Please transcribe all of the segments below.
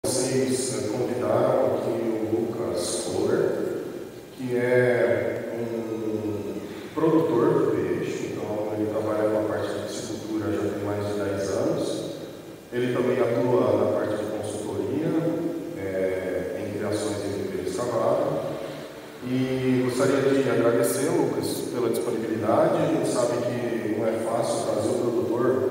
Vocês convidaram aqui o Lucas Kohler, que é um produtor de peixe, então ele trabalha com a parte de piscicultura já tem mais de 10 anos. Ele também atua na parte de consultoria, em criações de viveiro escavado. E gostaria de agradecer, Lucas, pela disponibilidade. A gente sabe que não é fácil trazer o produtor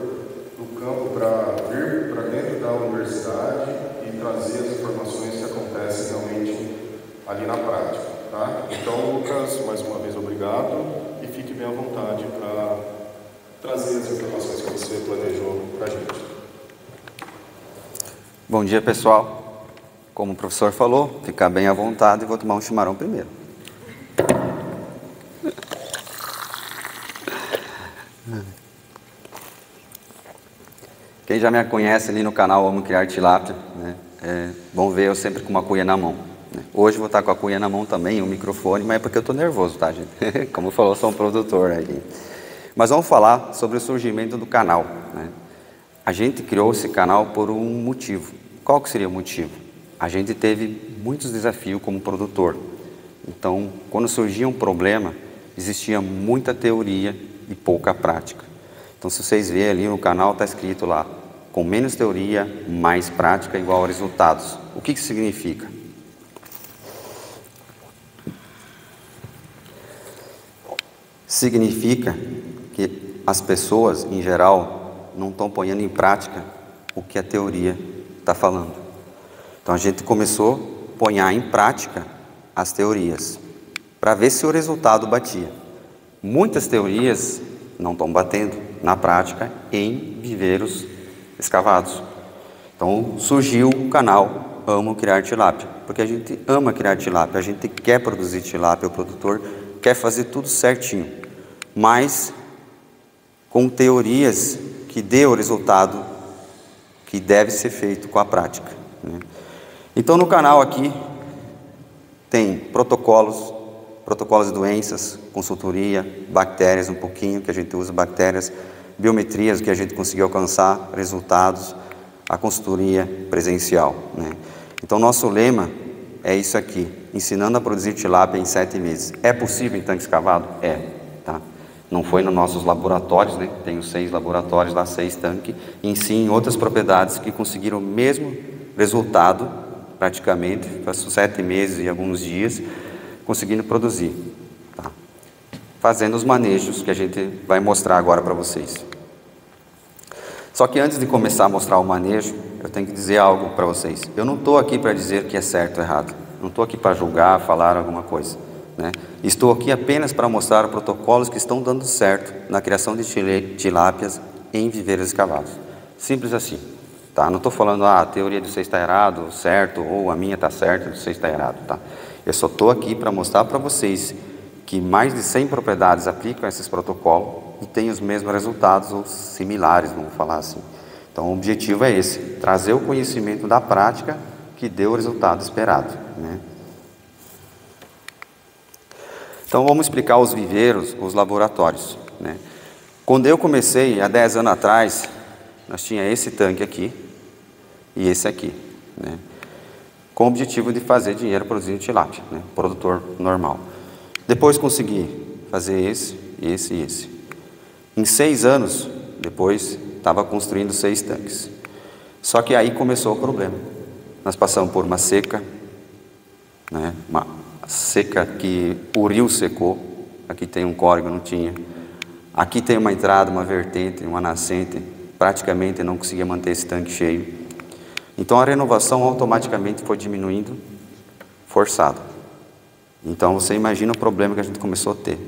do campo para vir para dentro da universidade e trazer as informações que acontecem realmente ali na prática, tá? Então, Lucas, mais uma vez obrigado e fique bem à vontade para trazer as informações que você planejou para a gente. Bom dia, pessoal. Como o professor falou, ficar bem à vontade e vou tomar um chimarrão primeiro. Quem já me conhece ali no canal Amo Criar Tilápia, né, vão ver eu sempre com uma cuia na mão. Né. Hoje vou estar com a cuia na mão também, o microfone, mas é porque eu estou nervoso, tá, gente? Como falou, sou um produtor aí. Mas vamos falar sobre o surgimento do canal. Né. A gente criou esse canal por um motivo. Qual que seria o motivo? A gente teve muitos desafios como produtor. Então, quando surgia um problema, existia muita teoria e pouca prática. Então, se vocês verem ali no canal, está escrito lá, com menos teoria, mais prática, igual a resultados. O que isso significa? Significa que as pessoas, em geral, não estão pondo em prática o que a teoria está falando. Então, a gente começou a pôr em prática as teorias, para ver se o resultado batia. Muitas teorias não estão batendo na prática em viveiros escavados. Então surgiu o canal Amo Criar Tilápia, porque a gente ama criar tilápia, a gente quer produzir tilápia, o produtor quer fazer tudo certinho, mas com teorias que dê o resultado que deve ser feito com a prática. Né? Então no canal aqui tem protocolos de doenças, consultoria, bactérias um pouquinho, que a gente usa bactérias, biometrias, que a gente conseguiu alcançar, resultados, a consultoria presencial. Né? Então, nosso lema é isso aqui, ensinando a produzir tilápia em 7 meses. É possível em tanque escavado? É. Tá? Não foi nos nossos laboratórios, né? Tenho 6 laboratórios lá, 6 tanques, e sim em outras propriedades que conseguiram o mesmo resultado, praticamente, passou 7 meses e alguns dias, conseguindo produzir, tá? Fazendo os manejos que a gente vai mostrar agora para vocês. Só que antes de começar a mostrar o manejo, eu tenho que dizer algo para vocês. Eu não estou aqui para dizer que é certo ou errado, não estou aqui para julgar, falar alguma coisa, né? Estou aqui apenas para mostrar protocolos que estão dando certo na criação de tilápias em viveiros escavados. Simples assim, tá? Não estou falando, a teoria de vocês está errado, certo, ou a minha está certa, de vocês está errado, tá? Eu só estou aqui para mostrar para vocês que mais de 100 propriedades aplicam esses protocolos e têm os mesmos resultados ou similares, vamos falar assim. Então, o objetivo é esse, trazer o conhecimento da prática que deu o resultado esperado. Né? Então, vamos explicar os viveiros, os laboratórios. Né? Quando eu comecei, há 10 anos atrás, nós tínhamos esse tanque aqui e esse aqui, né? Com o objetivo de fazer dinheiro produzindo tilápia, né? Produtor normal. Depois consegui fazer esse. Em 6 anos, depois, estava construindo 6 tanques. Só que aí começou o problema. Nós passamos por uma seca, né? Uma seca que o rio secou. Aqui tem um córrego, não tinha. Aqui tem uma entrada, uma vertente, uma nascente. Praticamente não conseguia manter esse tanque cheio. Então a renovação automaticamente foi diminuindo, forçado. Então você imagina o problema que a gente começou a ter.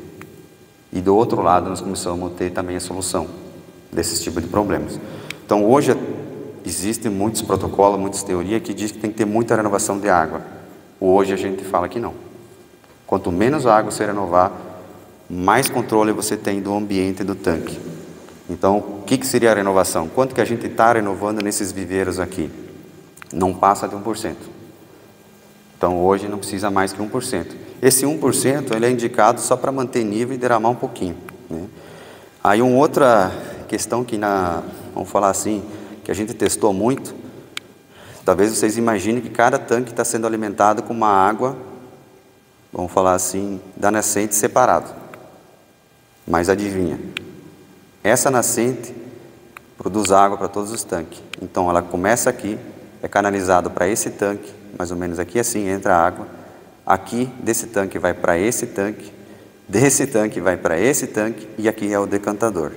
E do outro lado nós começamos a ter também a solução desses tipos de problemas. Então hoje existem muitos protocolos, muitas teorias que dizem que tem que ter muita renovação de água. Hoje a gente fala que não. Quanto menos água você renovar, mais controle você tem do ambiente do tanque. Então o que seria a renovação? Quanto que a gente está renovando nesses viveiros aqui? Não passa de 1%. Então hoje não precisa mais que 1%. Esse 1% ele é indicado só para manter nível e derramar um pouquinho. Né? Aí uma outra questão que vamos falar assim, que a gente testou muito, Talvez vocês imaginem que cada tanque está sendo alimentado com uma água, vamos falar assim, da nascente separado. Mas adivinha, essa nascente produz água para todos os tanques. Então ela começa aqui, é canalizado para esse tanque, mais ou menos aqui assim entra a água. Aqui desse tanque vai para esse tanque, desse tanque vai para esse tanque e aqui é o decantador.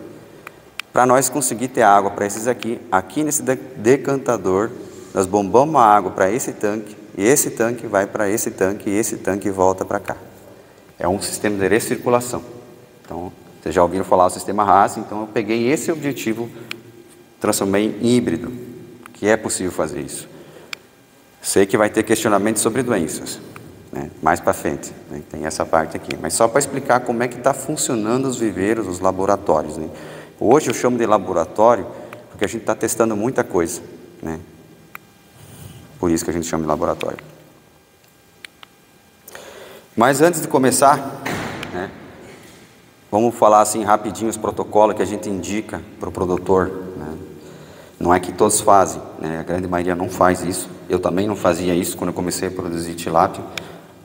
Para nós conseguir ter água para esses aqui, aqui nesse decantador, nós bombamos a água para esse tanque, e esse tanque vai para esse tanque, e esse tanque volta para cá. É um sistema de recirculação. Então, vocês já ouviram falar do sistema RAS, então eu peguei esse objetivo, transformei em híbrido, que é possível fazer isso. Sei que vai ter questionamento sobre doenças, né, mais para frente, né, tem essa parte aqui, mas só para explicar como é que está funcionando os viveiros, os laboratórios, né. Hoje eu chamo de laboratório porque a gente está testando muita coisa, né? Por isso que a gente chama de laboratório. Mas antes de começar, né, vamos falar assim rapidinho os protocolos que a gente indica para o produtor, né? Não é que todos fazem, né? A grande maioria não faz isso. Eu também não fazia isso quando eu comecei a produzir tilápia.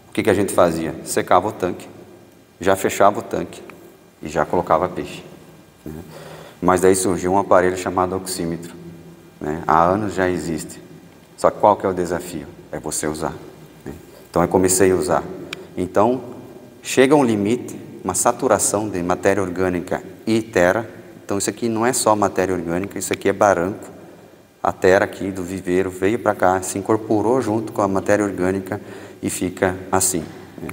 O que a gente fazia? Secava o tanque, já fechava o tanque e já colocava peixe, né? Mas daí surgiu um aparelho chamado oxímetro, né? Há anos já existe. Só que qual que é o desafio? É você usar, né? Então eu comecei a usar. Então chega um limite, uma saturação de matéria orgânica e terra. Então isso aqui não é só matéria orgânica, isso aqui é baranco. A terra aqui do viveiro veio para cá, se incorporou junto com a matéria orgânica e fica assim, né?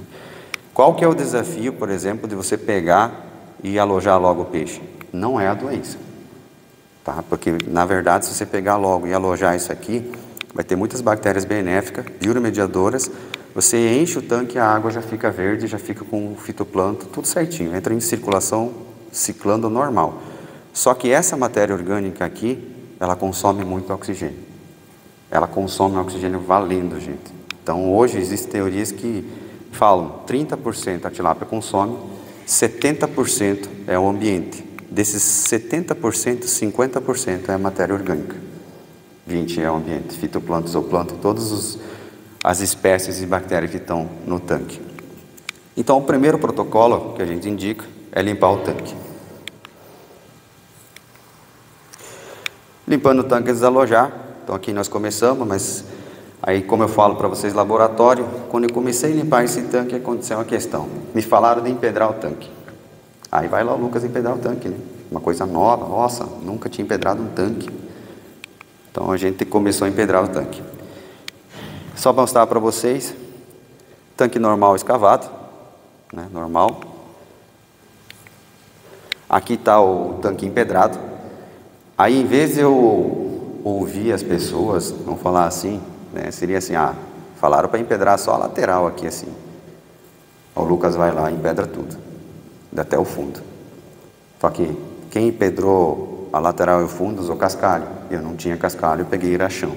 Qual que é o desafio, por exemplo, de você pegar e alojar logo o peixe? Não é a doença, tá? Porque na verdade se você pegar logo e alojar isso aqui, vai ter muitas bactérias benéficas, bioremediadoras, você enche o tanque, a água já fica verde, já fica com o fitoplâncton, tudo certinho, entra em circulação, ciclando normal. Só que essa matéria orgânica aqui, ela consome muito oxigênio. Ela consome oxigênio valendo, gente. Então hoje existem teorias que falam 30% a tilápia consome, 70% é o ambiente. Desses 70%, 50% é a matéria orgânica. 20% é o ambiente, fitoplâncton, zooplâncton, todas as espécies de bactérias que estão no tanque. Então o primeiro protocolo que a gente indica é limpar o tanque. Limpando o tanque antes de alojar. Então aqui nós começamos, mas aí como eu falo para vocês, laboratório, quando eu comecei a limpar esse tanque, aconteceu uma questão. Me falaram de empedrar o tanque. Aí vai lá o Lucas empedrar o tanque, né? Uma coisa nova, nossa, nunca tinha empedrado um tanque. Então a gente começou a empedrar o tanque. Só para mostrar para vocês, tanque normal escavado, né? Normal. Aqui está o tanque empedrado. Aí em vez de eu ouvir as pessoas, vamos falar assim, né? Seria assim, falaram para empedrar só a lateral aqui assim. O Lucas vai lá e empedra tudo, até o fundo. Só que quem empedrou a lateral e o fundo usou cascalho. Eu não tinha cascalho, eu peguei irachão.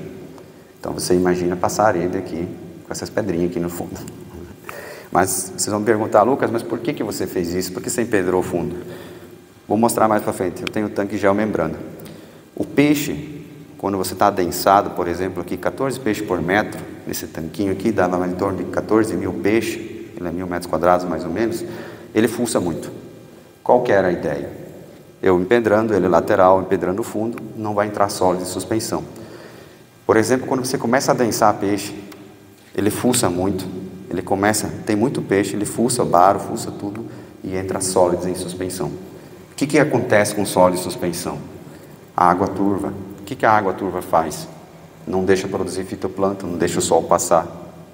Então você imagina passar areia aqui, com essas pedrinhas aqui no fundo. Mas vocês vão me perguntar, Lucas, mas por que você fez isso? Por que você empedrou o fundo? Vou mostrar mais para frente. Eu tenho tanque geomembrana. O peixe, quando você está adensado, por exemplo, aqui 14 peixes por metro, nesse tanquinho aqui, dava em torno de 14 mil peixes, ele é 1.000 metros quadrados mais ou menos, ele fuça muito. Qual que era a ideia? Eu empedrando ele lateral, empedrando o fundo, não vai entrar sólido de suspensão. Por exemplo, quando você começa a adensar peixe, ele fuça muito, ele começa, tem muito peixe, ele fuça baro, fuça tudo e entra sólidos em suspensão. O que acontece com sólido de suspensão? A água turva. O que a água turva faz? Não deixa produzir fitoplâncton, não deixa o sol passar.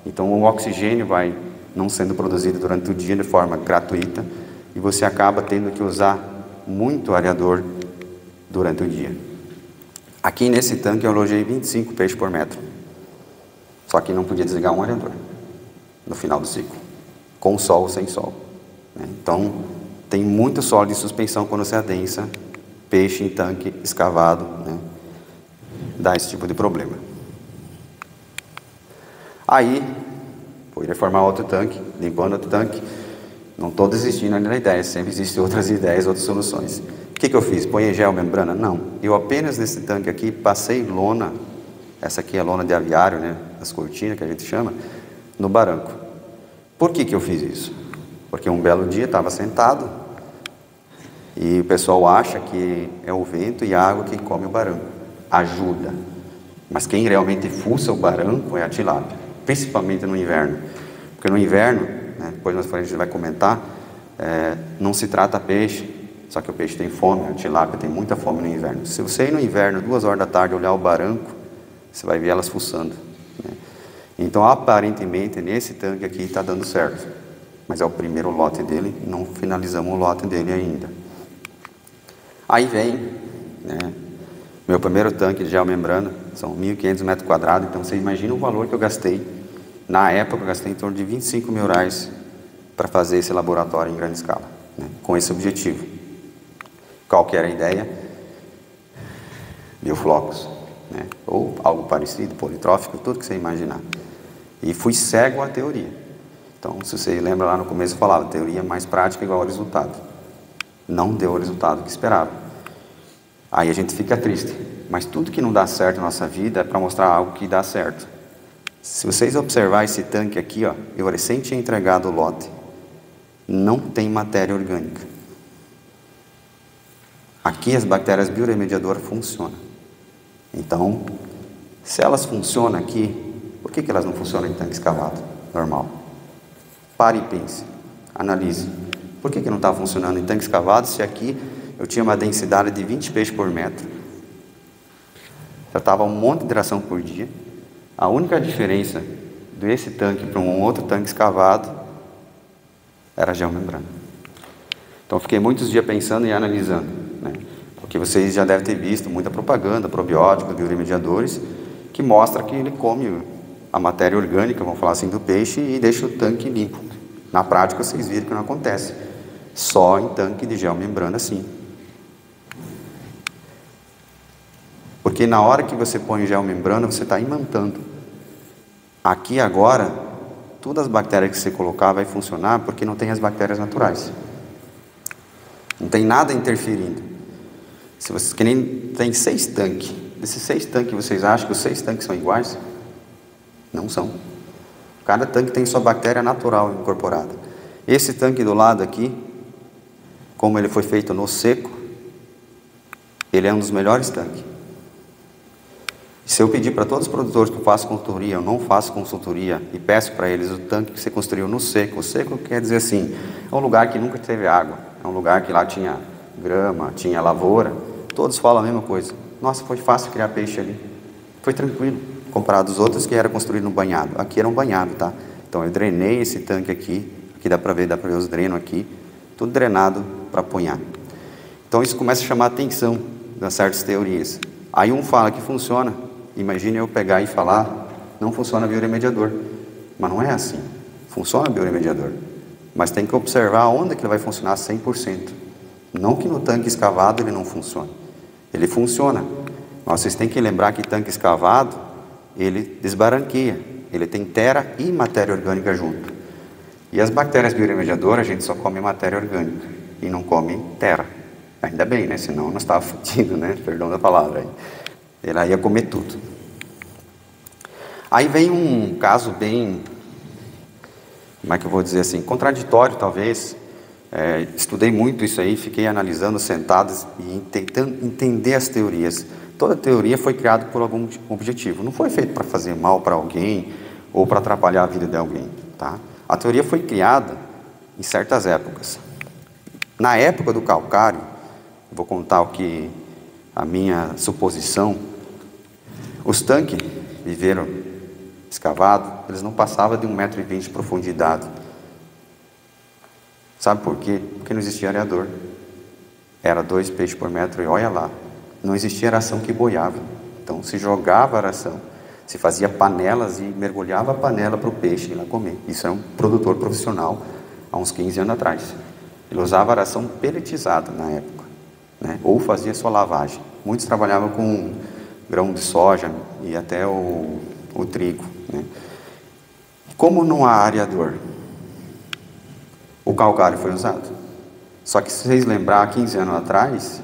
Então o oxigênio vai não sendo produzido durante o dia de forma gratuita e você acaba tendo que usar muito areador durante o dia. Aqui nesse tanque eu alojei 25 peixes por metro. Só que não podia desligar um areador no final do ciclo, com sol ou sem sol, né? Então tem muito sólido de suspensão quando você adensa peixe em tanque escavado, né? Dá esse tipo de problema. Aí vou reformar outro tanque, limpando outro tanque. Não estou desistindo ainda da ideia, sempre existem outras ideias, outras soluções. O que eu fiz? Põe geomembrana? Não. Eu apenas nesse tanque aqui passei lona essa aqui é a lona de aviário, né, as cortinas que a gente chama, no barranco. Por que eu fiz isso? Porque um belo dia estava sentado e o pessoal acha que é o vento e a água que come o barranco. Ajuda. Mas quem realmente fuça o barranco é a tilápia, principalmente no inverno. Porque no inverno, né, depois mais frente a gente vai comentar, não se trata peixe, só que o peixe tem fome, a tilápia tem muita fome no inverno. Se você ir no inverno, 2 horas da tarde, olhar o barranco, você vai ver elas fuçando, né? Então, aparentemente, nesse tanque aqui está dando certo. Mas é o primeiro lote dele, não finalizamos o lote dele ainda. Aí vem, né, meu primeiro tanque de geomembrana, são 1.500 metros quadrados, então você imagina o valor que eu gastei. Na época eu gastei em torno de R$25 mil para fazer esse laboratório em grande escala, né, com esse objetivo. Qual que era a ideia? Bioflocos, né, ou algo parecido, politrófico, tudo que você imaginar. E fui cego à teoria. Então, se você lembra lá no começo eu falava, teoria mais prática igual ao resultado. Não deu o resultado que esperava. Aí a gente fica triste. Mas tudo que não dá certo na nossa vida é para mostrar algo que dá certo. Se vocês observarem esse tanque aqui, ó, eu recém tinha entregado o lote. Não tem matéria orgânica. Aqui as bactérias bioremediadoras funcionam. Então, se elas funcionam aqui, por que elas não funcionam em tanque escavado normal? Pare e pense, analise. Por que não está funcionando em tanque escavado se aqui eu tinha uma densidade de 20 peixes por metro? Eu estava um monte de ração por dia. A única diferença desse tanque para um outro tanque escavado era a geomembrana. Então eu fiquei muitos dias pensando e analisando, né? Porque vocês já devem ter visto muita propaganda, probióticos, bioremediadores, que mostra que ele come a matéria orgânica, vamos falar assim, do peixe e deixa o tanque limpo. Na prática vocês viram que não acontece. Só em tanque de geomembrana sim. Porque na hora que você põe geomembrana, você está imantando. Aqui agora, todas as bactérias que você colocar vai funcionar porque não tem as bactérias naturais. Não tem nada interferindo. Se você, que nem tem 6 tanques. Desses 6 tanques, vocês acham que os 6 tanques são iguais? Não são. Cada tanque tem sua bactéria natural incorporada. Esse tanque do lado aqui, como ele foi feito no seco, ele é um dos melhores tanques. Se eu pedir para todos os produtores que eu faço consultoria, eu não faço consultoria, e peço para eles o tanque que você construiu no seco. O seco quer dizer assim, é um lugar que nunca teve água, é um lugar que lá tinha grama, tinha lavoura. Todos falam a mesma coisa. Nossa, foi fácil criar peixe ali. Foi tranquilo, comparado aos outros que era construído no banhado. Aqui era um banhado, tá? Então eu drenei esse tanque aqui dá para ver os drenos aqui, tudo drenado para ponhar. Então isso começa a chamar a atenção das certas teorias. Aí um fala que funciona, imagine eu pegar e falar, não funciona bioremediador. Mas não é assim. Funciona bioremediador, mas tem que observar onde que ele vai funcionar 100%. Não que no tanque escavado ele não funcione. Ele funciona. Mas vocês têm que lembrar que tanque escavado, ele desbaranqueia. Ele tem terra e matéria orgânica junto. E as bactérias bioremediadoras, a gente só come matéria orgânica e não come terra. Ainda bem, né? Senão nós estávamos fodidos, né? Perdão da palavra. Ele ia comer tudo. Aí vem um caso bem, como é que eu vou dizer assim, contraditório talvez. Estudei muito isso aí, fiquei analisando sentados e tentando entender as teorias. Toda teoria foi criada por algum objetivo. Não foi feito para fazer mal para alguém ou para atrapalhar a vida de alguém, tá? A teoria foi criada em certas épocas. Na época do calcário, vou contar o que a minha suposição, os tanques viveram escavados, eles não passavam de 1,20 m de profundidade. Sabe por quê? Porque não existia areador. Era 2 peixes por metro e olha lá. Não existia aração que boiava. Então se jogava a aração. Se fazia panelas e mergulhava a panela para o peixe ir lá comer. Isso é um produtor profissional há uns 15 anos atrás. Ele usava aração pelletizada na época, né? Ou fazia só lavagem. Muitos trabalhavam com grão de soja e até o trigo, né? Como não há areador, o calcário foi usado. Só que se vocês lembrar, 15 anos atrás,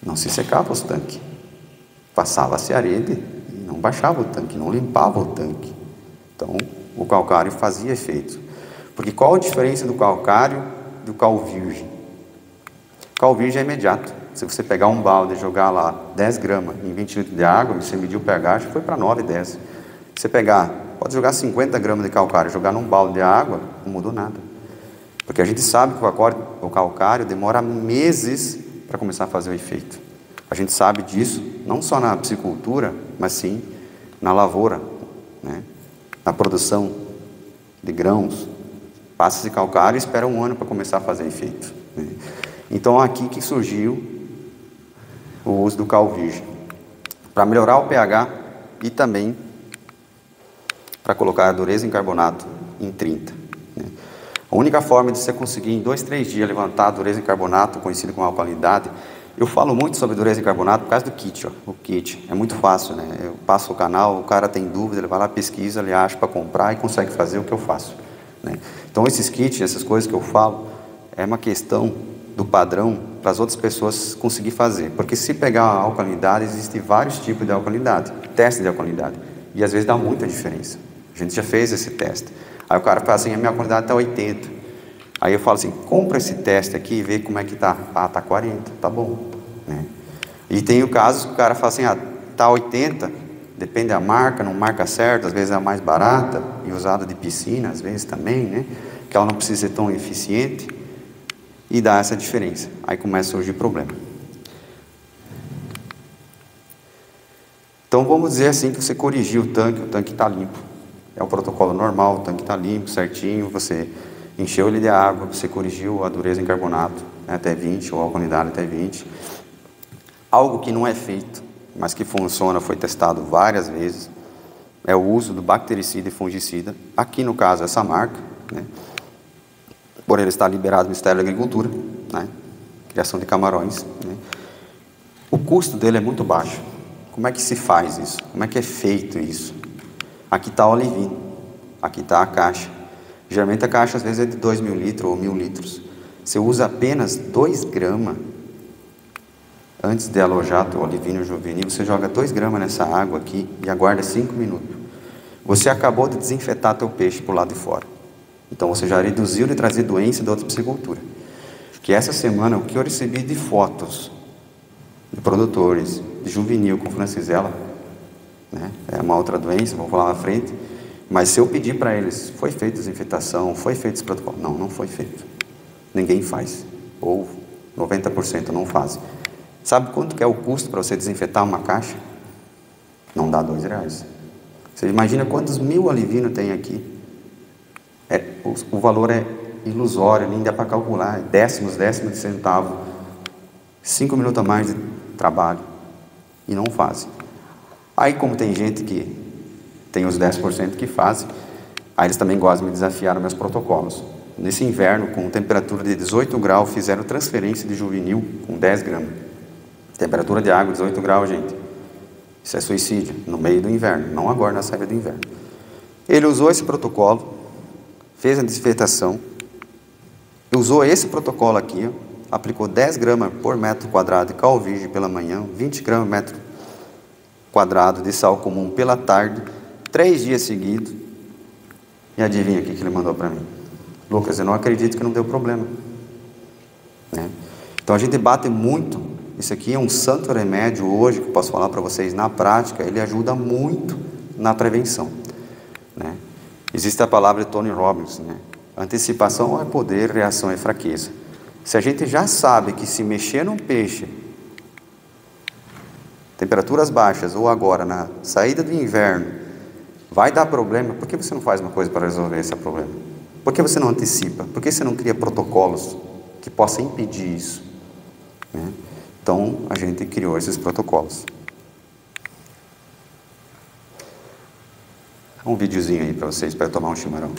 não se secava os tanques. Passava-se areia baixava o tanque, não limpava o tanque. Então, o calcário fazia efeito. Porque qual a diferença do calcário e do cal virgem? O cal virgem é imediato. Se você pegar um balde e jogar lá 10 gramas em 20 litros de água, e você medir o pH, acho que foi para 9, 10. Se você pegar, pode jogar 50 gramas de calcário e jogar num balde de água, não mudou nada. Porque a gente sabe que o calcário demora meses para começar a fazer o efeito. A gente sabe disso, não só na piscicultura, mas sim na lavoura, né? Na produção de grãos. Passa esse calcário e espera um ano para começar a fazer efeito, né? Então, aqui que surgiu o uso do cal virgem, para melhorar o pH e também para colocar a dureza em carbonato em 30. Né? A única forma de você conseguir em 2, 3 dias levantar a dureza em carbonato, conhecido como alcalinidade, eu falo muito sobre dureza em carbonato por causa do kit. Ó. O kit é muito fácil, né? Eu passo o canal, o cara tem dúvida, ele vai lá, pesquisa, ele acha para comprar e consegue fazer o que eu faço, né? Então, esses kits, essas coisas que eu falo, é uma questão do padrão para as outras pessoas conseguir fazer. Porque se pegar a alcalinidade, existem vários tipos de alcalinidade, teste de alcalinidade, e às vezes dá muita diferença. A gente já fez esse teste. Aí o cara fala assim, a minha alcalinidade está 80. Aí eu falo assim, compra esse teste aqui e vê como é que tá. Ah, tá 40, tá bom, né? E tem o caso que o cara fala assim, ah, tá 80, depende da marca, não marca certo, às vezes é a mais barata e usada de piscina, às vezes também, né? Que ela não precisa ser tão eficiente. E dá essa diferença. Aí começa a surgir problema. Então vamos dizer assim que você corrigiu o tanque está limpo. É o protocolo normal, o tanque está limpo, certinho, você encheu ele de água, você corrigiu a dureza em carbonato, né, até 20, ou a alcalinidade até 20. Algo que não é feito, mas que funciona, foi testado várias vezes, é o uso do bactericida e fungicida. Aqui no caso essa marca, né? Por ele estar liberado no Ministério da Agricultura, né? Criação de camarões, né? O custo dele é muito baixo. Como é que se faz isso? Como é que é feito isso? Aqui está o olivino, aqui está a caixa. Geralmente a caixa às vezes é de 2.000 litros ou 1.000 litros. Você usa apenas 2 gramas antes de alojar o olivino juvenil. Você joga 2 gramas nessa água aqui e aguarda 5 minutos. Você acabou de desinfetar teu peixe para o lado de fora. Então você já reduziu de trazer doença de outra piscicultura. Que essa semana o que eu recebi de fotos de produtores de juvenil com francisella, né? É uma outra doença, vou falar na frente. Mas se eu pedir para eles, foi feita desinfetação, foi feito esse protocolo? Não, não foi feito. Ninguém faz. Ou 90% não fazem. Sabe quanto que é o custo para você desinfetar uma caixa? Não dá R$2. Você imagina quantos 1.000 olivinos tem aqui? O valor é ilusório, nem dá para calcular, é décimos de centavo, 5 minutos a mais de trabalho, e não fazem. Aí como tem gente que tem os 10% que fazem, aí eles também gostam de me desafiar nos meus protocolos. Nesse inverno, com temperatura de 18 graus, fizeram transferência de juvenil com 10 gramas. Temperatura de água, 18 graus, gente. Isso é suicídio, no meio do inverno, não agora na saída do inverno. Ele usou esse protocolo, fez a desinfetação, usou esse protocolo aqui, ó, aplicou 10 gramas por metro quadrado de cal virgem pela manhã, 20 gramas por metro quadrado de sal comum pela tarde, 3 dias seguidos, e adivinha o que ele mandou para mim? Lucas, eu não acredito que não deu problema, né? Então a gente bate muito, isso aqui é um santo remédio hoje, que eu posso falar para vocês na prática, ele ajuda muito na prevenção, né? Existe a palavra de Tony Robbins, né? Antecipação é poder, reação é fraqueza. Se a gente já sabe que se mexer num peixe, temperaturas baixas ou agora na saída do inverno, vai dar problema, por que você não faz uma coisa para resolver esse problema? Por que você não antecipa? Por que você não cria protocolos que possam impedir isso, né? Então a gente criou esses protocolos. Um videozinho aí para vocês, para tomar um chimarrão.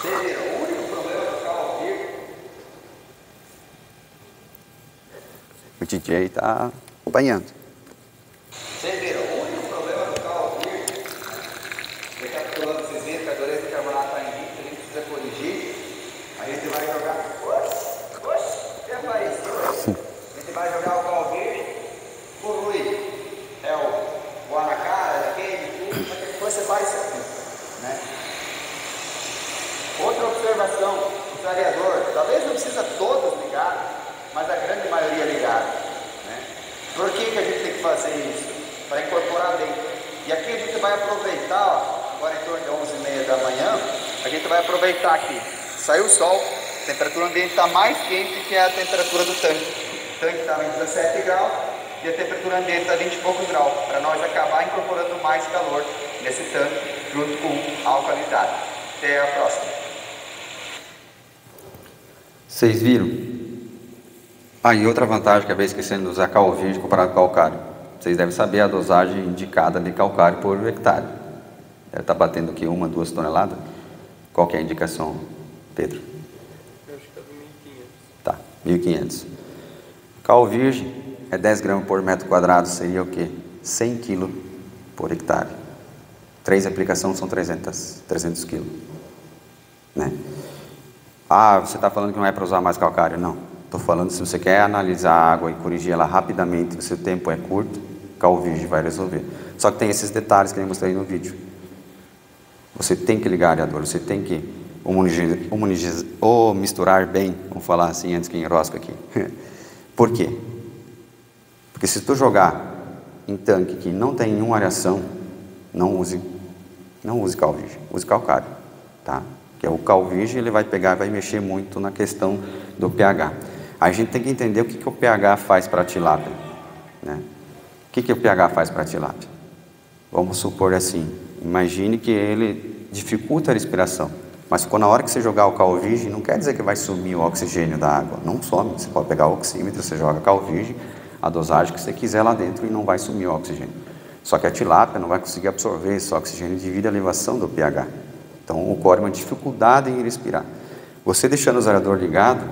O único problema do cal virgem. O DJ está acompanhando. Vocês viram? O único problema do cal virgem, recapitulando, vocês viram que a dureza de carbonato está em 20, a gente precisa corrigir. talvez não precisa todos ligados, mas a grande maioria ligada, né? Por que a gente tem que fazer isso? Para incorporar dentro. E aqui a gente vai aproveitar, ó, agora em torno de 11h30 da manhã, a gente vai aproveitar aqui. Saiu o sol, a temperatura ambiente está mais quente que a temperatura do tanque. O tanque estava em 17 graus e a temperatura ambiente está 20 e poucos graus, para nós acabar incorporando mais calor nesse tanque junto com a alcalinidade. Até a próxima. Vocês viram? E outra vantagem, que acabei esquecendo de usar cal virgem comparado com calcário. Vocês devem saber a dosagem indicada de calcário por hectare. Deve estar batendo aqui 1, 2 toneladas. Qual que é a indicação, Pedro? Eu acho que é do 1.500. Tá, 1.500. Cal virgem é 10 gramas por metro quadrado, seria o quê? 100 kg por hectare. 3 aplicações são 300 kg. Né? Você está falando que não é para usar mais calcário? Não. Estou falando se você quer analisar a água e corrigir ela rapidamente, se o tempo é curto, cal virgem vai resolver. Só que tem esses detalhes que eu mostrei no vídeo. Você tem que ligar areador, você tem que misturar bem, vamos falar assim antes que enrosca aqui. Por quê? Porque se tu jogar em tanque que não tem nenhuma areação, não use cal virgem, use calcário, tá? Que é o cal virgem, ele vai pegar e vai mexer muito na questão do pH. Aí a gente tem que entender o que o pH faz para a tilápia, né? O que o pH faz para a tilápia? Vamos supor assim, imagine que ele dificulta a respiração, mas quando na hora que você jogar o cal virgem, não quer dizer que vai sumir o oxigênio da água, não some, você pode pegar o oxímetro, você joga cal virgem, a dosagem que você quiser lá dentro e não vai sumir o oxigênio. Só que a tilápia não vai conseguir absorver esse oxigênio devido à elevação do pH. Então ocorre uma dificuldade em respirar. Você deixando o aerador ligado,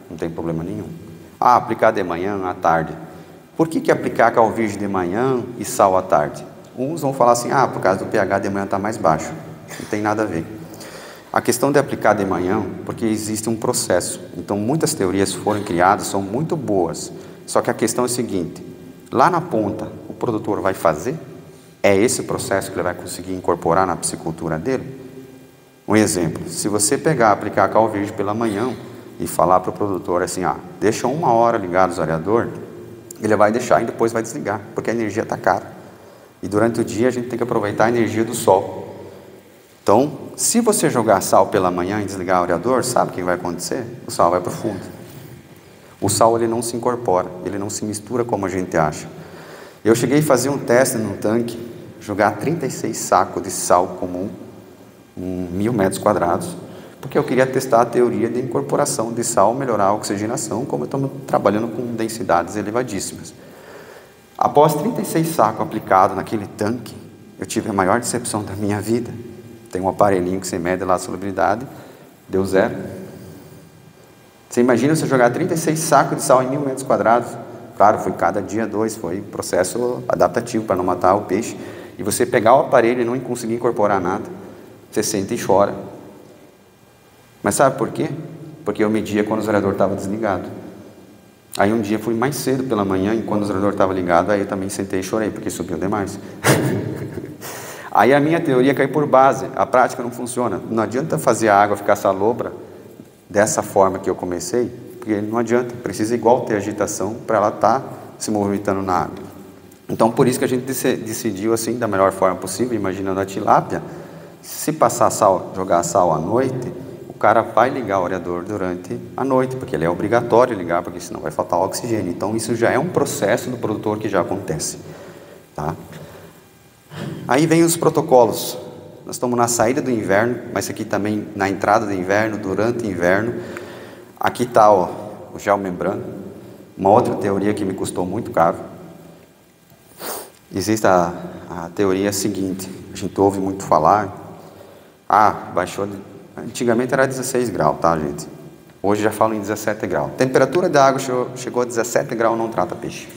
não tem problema nenhum. Aplicar de manhã, à tarde. Por que aplicar cal virgem de manhã e sal à tarde? Uns vão falar assim, por causa do pH de manhã está mais baixo. Não tem nada a ver. A questão de aplicar de manhã, porque existe um processo. Então muitas teorias foram criadas, são muito boas. Só que a questão é a seguinte, lá na ponta, o produtor vai fazer? É esse o processo que ele vai conseguir incorporar na piscicultura dele? Um exemplo, se você aplicar a cal virgem pela manhã e falar para o produtor assim, deixa 1 hora ligado o aerador, ele vai deixar e depois vai desligar, porque a energia está cara. E durante o dia a gente tem que aproveitar a energia do sol. Então, se você jogar sal pela manhã e desligar o aerador, sabe o que vai acontecer? O sal vai para o fundo. O sal ele não se incorpora, ele não se mistura como a gente acha. Eu cheguei a fazer um teste no tanque, jogar 36 sacos de sal comum, 1.000 metros quadrados, porque eu queria testar a teoria de incorporação de sal, melhorar a oxigenação, como estamos trabalhando com densidades elevadíssimas. Após 36 sacos aplicados naquele tanque, eu tive a maior decepção da minha vida. Tem um aparelhinho que você mede lá a solubilidade, deu 0. Você imagina você jogar 36 sacos de sal em 1.000 metros quadrados? Claro, foi cada dia 2, foi processo adaptativo para não matar o peixe. E você pegar o aparelho e não conseguir incorporar nada, você sente e chora. Mas sabe por quê? Porque eu media quando o zerador estava desligado. Aí um dia fui mais cedo pela manhã e quando o zerador estava ligado, aí eu também sentei e chorei, porque subiu demais. Aí a minha teoria caiu por base, a prática não funciona. Não adianta fazer a água ficar salobra dessa forma que eu comecei, porque não adianta, precisa igual ter agitação para ela estar se movimentando na água. Então por isso que a gente decidiu assim, da melhor forma possível, imaginando a tilápia, se passar sal, jogar sal à noite, o cara vai ligar o aerador durante a noite, porque ele é obrigatório ligar, porque senão vai faltar oxigênio. Então isso já é um processo do produtor que já acontece, tá? Aí vem os protocolos. Nós estamos na saída do inverno, mas aqui também na entrada do inverno, durante o inverno. Aqui está o gel membrana, uma outra teoria que me custou muito caro. Existe a teoria seguinte, a gente ouve muito falar, baixou, antigamente era 16 graus, tá gente? Hoje já falam em 17 graus. Temperatura da água chegou a 17 graus, não trata peixe,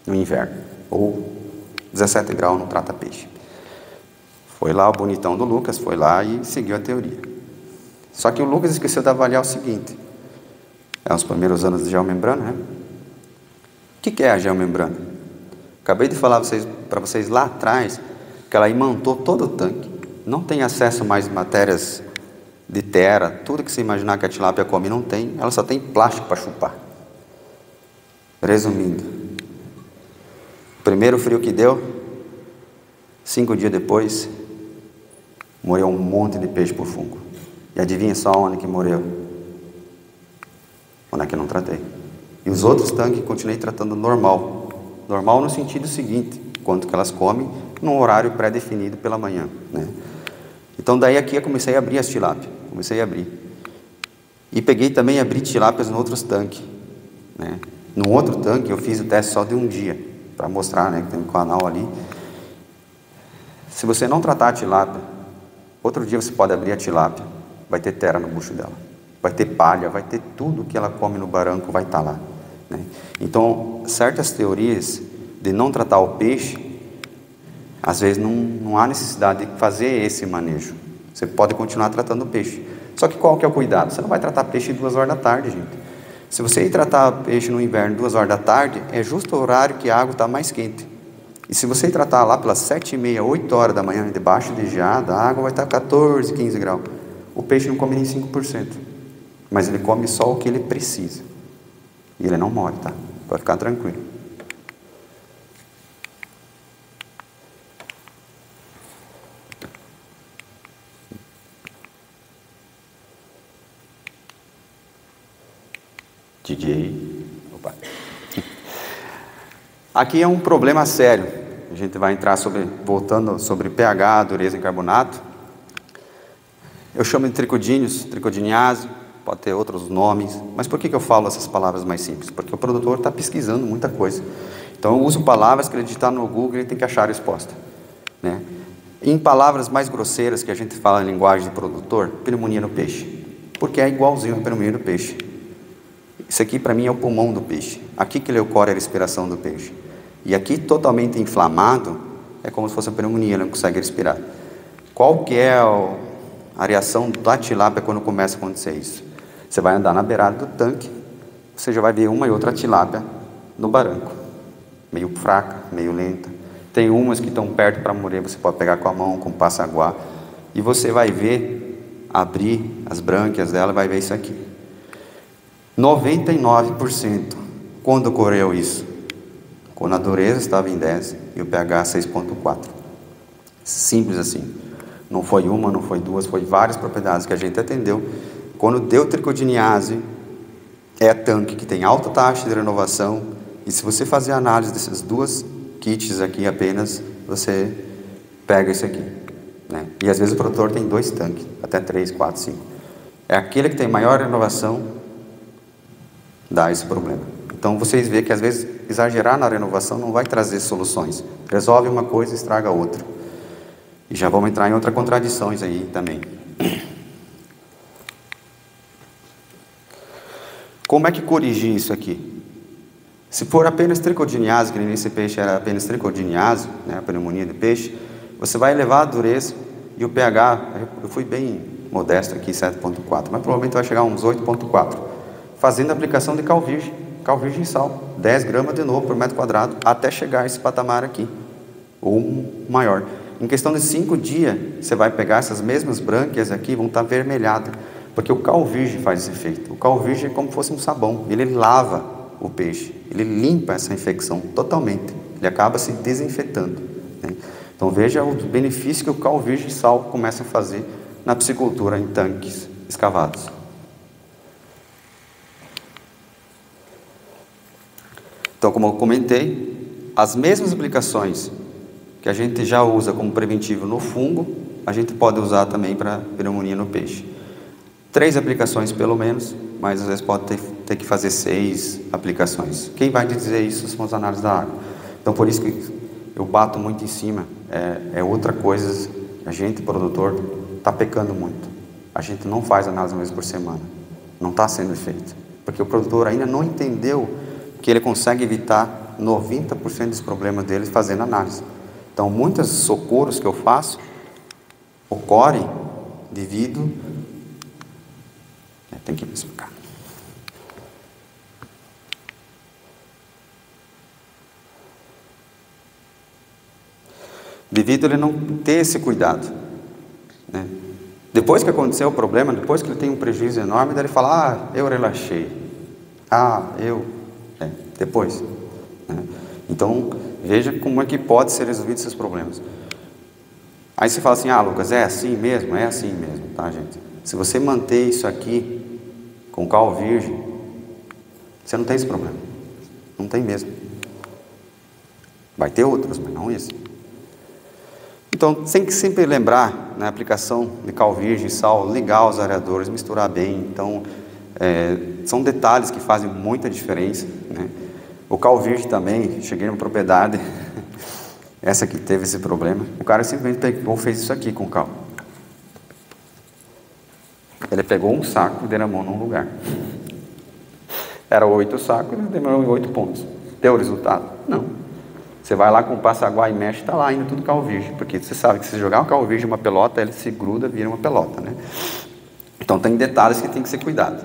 no inverno, ou 17 graus não trata peixe. Foi lá o bonitão do Lucas, foi lá e seguiu a teoria. Só que o Lucas esqueceu de avaliar o seguinte, os primeiros anos de geomembrana, né? O que é a geomembrana? Acabei de falar para vocês lá atrás, que ela imantou todo o tanque, não tem acesso mais matérias de tera, tudo que você imaginar que a tilápia come não tem, ela só tem plástico para chupar. Resumindo, o primeiro frio que deu, 5 dias depois, morreu um monte de peixe por fungo. E adivinha só onde que morreu? Onde é que eu não tratei. E os outros tanques continuei tratando normal. Normal no sentido seguinte, quanto que elas comem, num horário pré-definido pela manhã, né? Então daí aqui eu comecei a abrir as tilápias. Comecei a abrir. E peguei também e abri tilápias em outros tanques, né? No outro tanque eu fiz o teste só de um dia, para mostrar, né, que tem um canal ali. Se você não tratar a tilápia, outro dia você pode abrir a tilápia, vai ter tera no bucho dela, vai ter palha, vai ter tudo que ela come no barranco, vai estar lá, né? Então, certas teorias de não tratar o peixe, às vezes não há necessidade de fazer esse manejo. Você pode continuar tratando o peixe. Só que qual que é o cuidado? Você não vai tratar peixe 2 horas da tarde, gente. Se você ir tratar peixe no inverno 2 horas da tarde, é justo o horário que a água está mais quente. E se você ir tratar lá pelas 7h30, 8 horas da manhã, debaixo de geada, a água vai estar 14, 15 graus. O peixe não come nem 5%. Mas ele come só o que ele precisa. E ele não morre, tá? Pode ficar tranquilo. DJ. Opa. Aqui é um problema sério. A gente vai entrar voltando sobre pH, dureza em carbonato. Eu chamo de tricodíneos, tricodiniase, pode ter outros nomes. Mas por que eu falo essas palavras mais simples? Porque o produtor está pesquisando muita coisa. Então eu uso palavras que ele digitar no Google e tem que achar a resposta, né? Em palavras mais grosseiras que a gente fala em linguagem de produtor, pneumonia no peixe. Porque é igualzinho a pneumonia no peixe. Isso aqui para mim é o pulmão do peixe. Aqui que ele ocorre a respiração do peixe. E aqui totalmente inflamado, é como se fosse a pneumonia, ele não consegue respirar. Qual que é a reação da tilápia quando começa a acontecer isso? Você vai andar na beirada do tanque, você já vai ver uma e outra tilápia no barranco. Meio fraca, meio lenta. Tem umas que estão perto para morrer, você pode pegar com a mão, com passaguá. E você vai ver, abrir as brânquias dela, vai ver isso aqui. 99%. Quando ocorreu isso? Quando a dureza estava em 10 e o pH 6,4. Simples assim. Não foi uma, não foi duas, foi várias propriedades que a gente atendeu. Quando deu tricodiniase, é tanque que tem alta taxa de renovação. E se você fazer a análise dessas duas kits aqui apenas, você pega isso aqui, né? E às vezes o produtor tem 2 tanques, até 3, 4, 5. É aquele que tem maior renovação, dá esse problema. Então vocês veem que às vezes exagerar na renovação não vai trazer soluções. Resolve uma coisa e estraga outra. E já vamos entrar em outras contradições aí também. Como é que corrigir isso aqui? Se for apenas tricodiniase, que nesse peixe era apenas tricodiniase, né, a pneumonia do peixe, você vai elevar a dureza e o pH, eu fui bem modesto aqui, 7,4, mas provavelmente vai chegar a uns 8,4. Fazendo a aplicação de cal virgem e sal, 10 gramas de novo por metro quadrado, até chegar a esse patamar aqui, ou maior. Em questão de 5 dias, você vai pegar essas mesmas brânquias aqui, vão estar vermelhadas, porque o cal virgem faz esse efeito. O cal virgem é como se fosse um sabão, ele lava o peixe, ele limpa essa infecção totalmente, ele acaba se desinfetando, né? Então veja o benefício que o cal virgem e sal começa a fazer na piscicultura em tanques escavados. Então, como eu comentei, as mesmas aplicações que a gente já usa como preventivo no fungo, a gente pode usar também para pneumonia no peixe. 3 aplicações pelo menos, mas às vezes pode ter que fazer 6 aplicações. Quem vai dizer isso são as análises da água. Então, por isso que eu bato muito em cima. É outra coisa, a gente, produtor, está pecando muito. A gente não faz análise uma vez por semana. Não está sendo feito. Porque o produtor ainda não entendeu que ele consegue evitar 90% dos problemas dele fazendo análise. Então, muitos socorros que eu faço ocorrem devido... Tem que me explicar. Devido a ele não ter esse cuidado, né, de depois que aconteceu o problema, depois que ele tem um prejuízo enorme, daí ele fala, eu relaxei. Depois. Né? Então, veja como é que pode ser resolvido esses problemas. Aí você fala assim, Lucas, é assim mesmo? É assim mesmo, tá, gente? Se você manter isso aqui com cal virgem, você não tem esse problema. Não tem mesmo. Vai ter outros, mas não esse. Então, tem que sempre lembrar, na aplicação de cal virgem e sal, ligar os areadores, misturar bem. Então, são detalhes que fazem muita diferença, né? O cal virgem também, cheguei numa propriedade, essa que teve esse problema, o cara simplesmente pegou, fez isso aqui com cal. Ele pegou um saco e derramou num lugar. Era 8 sacos, ele derramou em 8 pontos. Deu o resultado? Não. Você vai lá com o passaguá e mexe, está lá ainda tudo cal virgem, porque você sabe que se jogar um cal virgem em uma pelota, ele se gruda, vira uma pelota, né? Então tem detalhes que tem que ser cuidado.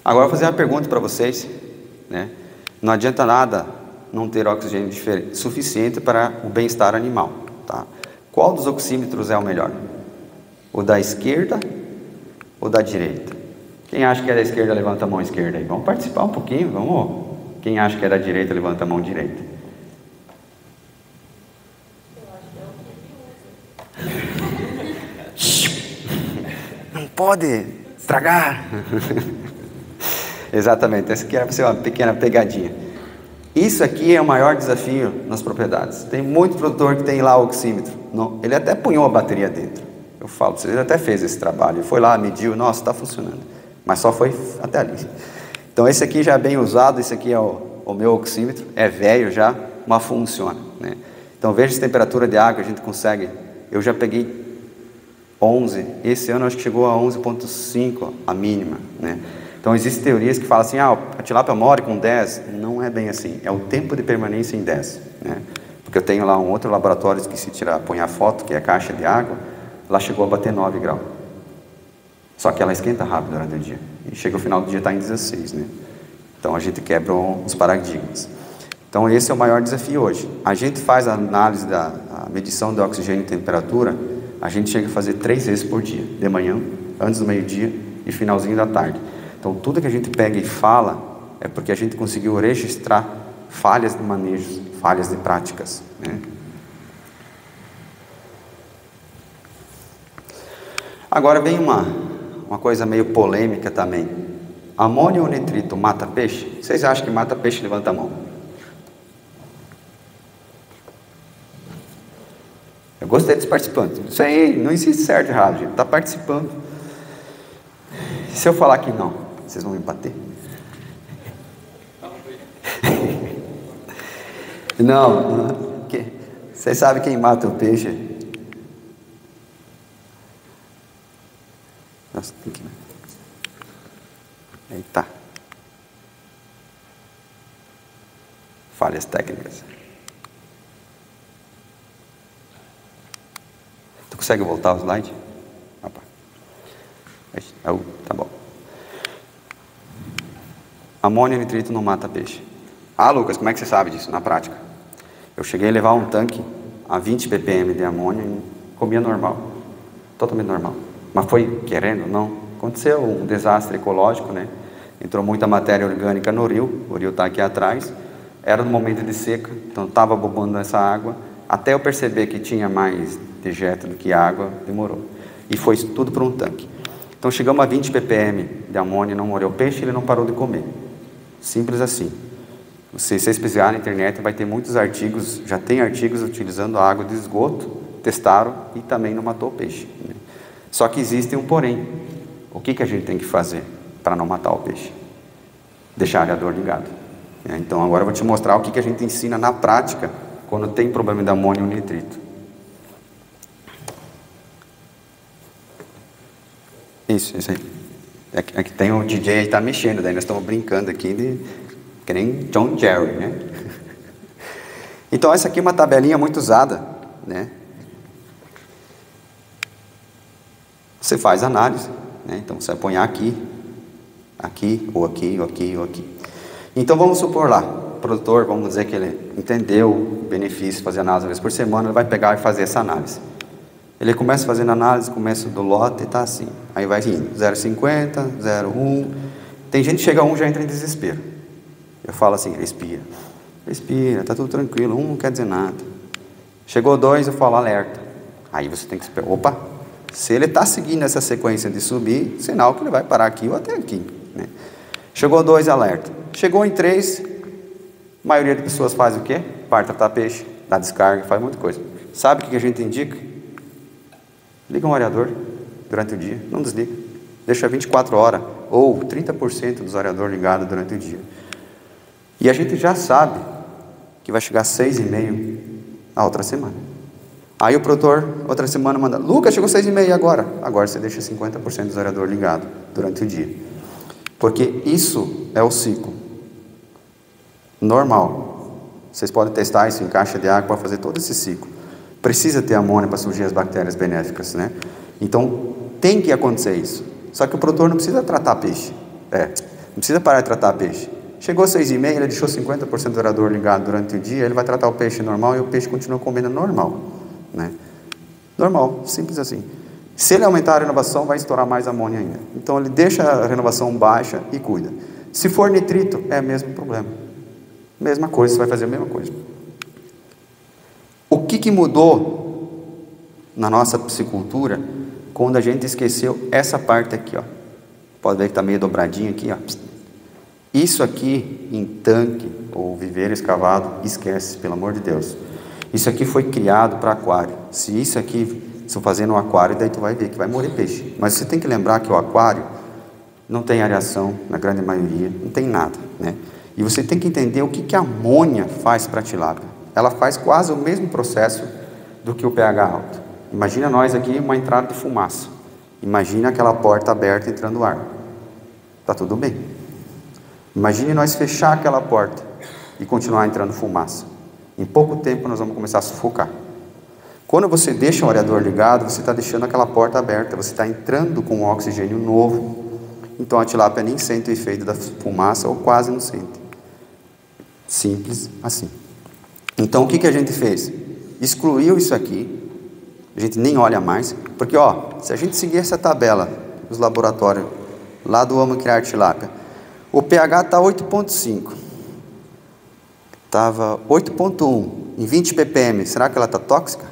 Agora eu vou fazer uma pergunta para vocês, né? Não adianta nada não ter oxigênio suficiente para o bem-estar animal, tá? Qual dos oxímetros é o melhor? O da esquerda ou da direita? Quem acha que é da esquerda, levanta a mão esquerda aí. Vamos participar um pouquinho, vamos. Quem acha que é da direita, levanta a mão direita. Não pode estragar. Exatamente, essa aqui era para ser uma pequena pegadinha. Isso aqui é o maior desafio nas propriedades. Tem muito produtor que tem lá o oxímetro. Não, ele até punhou a bateria dentro. Eu falo para vocês, ele até fez esse trabalho. Ele foi lá, mediu, nossa, está funcionando. Mas só foi até ali. Então esse aqui já é bem usado, esse aqui é o meu oxímetro, é velho já, mas funciona, né? Então veja a temperatura de água, a gente consegue, eu já peguei 11, esse ano acho que chegou a 11,5 a mínima, né? Então existem teorias que falam assim, a tilápia morre com 10, não é bem assim, é o tempo de permanência em 10, né? Porque eu tenho lá um outro laboratório que se põe a foto, que é a caixa de água, lá chegou a bater 9 graus. Só que ela esquenta rápido durante o dia. E chega o final do dia está em 16, né? Então a gente quebra os paradigmas. Então esse é o maior desafio hoje. A gente faz a análise a medição de oxigênio e temperatura, a gente chega a fazer 3 vezes por dia. De manhã, antes do meio-dia e finalzinho da tarde. Então tudo que a gente pega e fala é porque a gente conseguiu registrar falhas de manejo, falhas de práticas, né? Agora vem uma coisa meio polêmica também. Amônio ou nitrito mata peixe? Vocês acham que mata peixe? Levanta a mão. Eu gostei dos participantes. Isso aí, não existe certo e errado, gente. Está participando. Se eu falar que não, vocês vão me bater? Não. Vocês sabem quem mata o peixe? Nossa, tem que... Eita. Falhas técnicas. Tu consegue voltar o slide? Opa. Tá bom. Amônio e nitrito não mata peixe. Lucas, como é que você sabe disso na prática? Eu cheguei a levar um tanque a 20 ppm de amônio e comia normal. Totalmente normal. Mas foi querendo? Não. Aconteceu um desastre ecológico, né? Entrou muita matéria orgânica no rio, o rio está aqui atrás, era no momento de seca, então estava bobando essa água, até eu perceber que tinha mais dejeto do que água, demorou. E foi tudo para um tanque. Então chegamos a 20 ppm de amônio, não morreu o peixe, ele não parou de comer. Simples assim. Se vocês pesquisarem na internet, vai ter muitos artigos, já tem artigos utilizando a água de esgoto, testaram e também não matou o peixe, né? Só que existe um porém. O que a gente tem que fazer para não matar o peixe? Deixar o areador ligado. Então agora eu vou te mostrar o que a gente ensina na prática quando tem problema de amônio e nitrito. Isso aí. É que tem o DJ aí, está mexendo, daí nós estamos brincando aqui que nem John Jerry, né? Então essa aqui é uma tabelinha muito usada, né? Você faz análise, né? Então você vai pôr aqui, ou aqui, ou aqui, ou aqui. Então vamos supor lá, o produtor, vamos dizer que ele entendeu o benefício de fazer análise uma vez por semana, ele vai pegar e fazer essa análise. Ele começa fazendo análise, começa do lote e está assim. Aí vai indo, 0,50, 0,1. Tem gente que chega a 1 já entra em desespero. Eu falo assim, respira, está tudo tranquilo, 1 não quer dizer nada. Chegou 2, eu falo alerta. Aí você tem que esperar, opa, se ele está seguindo essa sequência de subir, sinal que ele vai parar aqui ou até aqui, né? Chegou 2, alerta. Chegou em 3, a maioria das pessoas faz o quê? Vai tratar peixe, dá descarga, faz muita coisa. Sabe o que a gente indica? Liga um areador durante o dia, não desliga. Deixa 24 horas ou 30% dos areadores ligados durante o dia. E a gente já sabe que vai chegar 6,5 a outra semana. Aí o produtor, outra semana, manda, Lucas, chegou 6,5 agora. Agora você deixa 50% dos areadores ligados durante o dia. Porque isso é o ciclo normal. Vocês podem testar isso em caixa de água para fazer todo esse ciclo. Precisa ter amônia para surgir as bactérias benéficas, né? Então, tem que acontecer isso. Só que o produtor não precisa tratar peixe. Não precisa parar de tratar peixe. Chegou 6,5, ele deixou 50% do areador ligado durante o dia, ele vai tratar o peixe normal e o peixe continua comendo normal, né? Normal, simples assim. Se ele aumentar a renovação, vai estourar mais amônia ainda. Então, ele deixa a renovação baixa e cuida. Se for nitrito, é o mesmo problema. Mesma coisa, você vai fazer a mesma coisa. O que mudou na nossa piscicultura quando a gente esqueceu essa parte aqui, ó? Pode ver que está meio dobradinho aqui, ó. Isso aqui em tanque ou viveiro escavado, esquece, pelo amor de Deus. Isso aqui foi criado para aquário. Se isso aqui, se eu fazer no aquário, daí tu vai ver que vai morrer peixe. Mas você tem que lembrar que o aquário não tem areação, na grande maioria, não tem nada, né? E você tem que entender o que a amônia faz para a tilápia. Ela faz quase o mesmo processo do que o pH alto. Imagina nós aqui uma entrada de fumaça. Imagina aquela porta aberta entrando ar. Está tudo bem. Imagine nós fechar aquela porta e continuar entrando fumaça. Em pouco tempo nós vamos começar a sufocar. Quando você deixa o areador ligado, você está deixando aquela porta aberta, você está entrando com um oxigênio novo. Então a tilápia nem sente o efeito da fumaça ou quase não sente. Simples assim. Então o que a gente fez? Excluiu isso aqui, a gente nem olha mais, porque ó, se a gente seguir essa tabela dos laboratórios lá do Amo Criar Tilápia, o pH está 8,5, estava 8,1 em 20 ppm, será que ela está tóxica?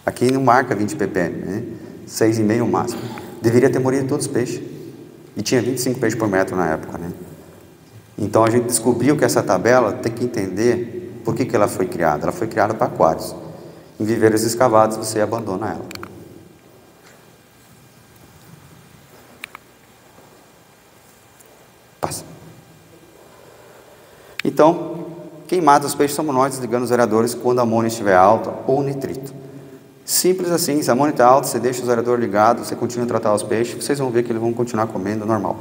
Aqui não marca 20 ppm, né? 6,5 o máximo. Deveria ter morrido todos os peixes, e tinha 25 peixes por metro na época, né? Então a gente descobriu que essa tabela tem que entender por que ela foi criada. Ela foi criada para aquários. Em viveiros escavados você abandona ela. Passa. Então, quem mata os peixes somos nós, desligando os aeradores quando a amônia estiver alta ou nitrito. Simples assim, se a amônia está alta, você deixa os aeradores ligados, você continua a tratar os peixes, vocês vão ver que eles vão continuar comendo normal.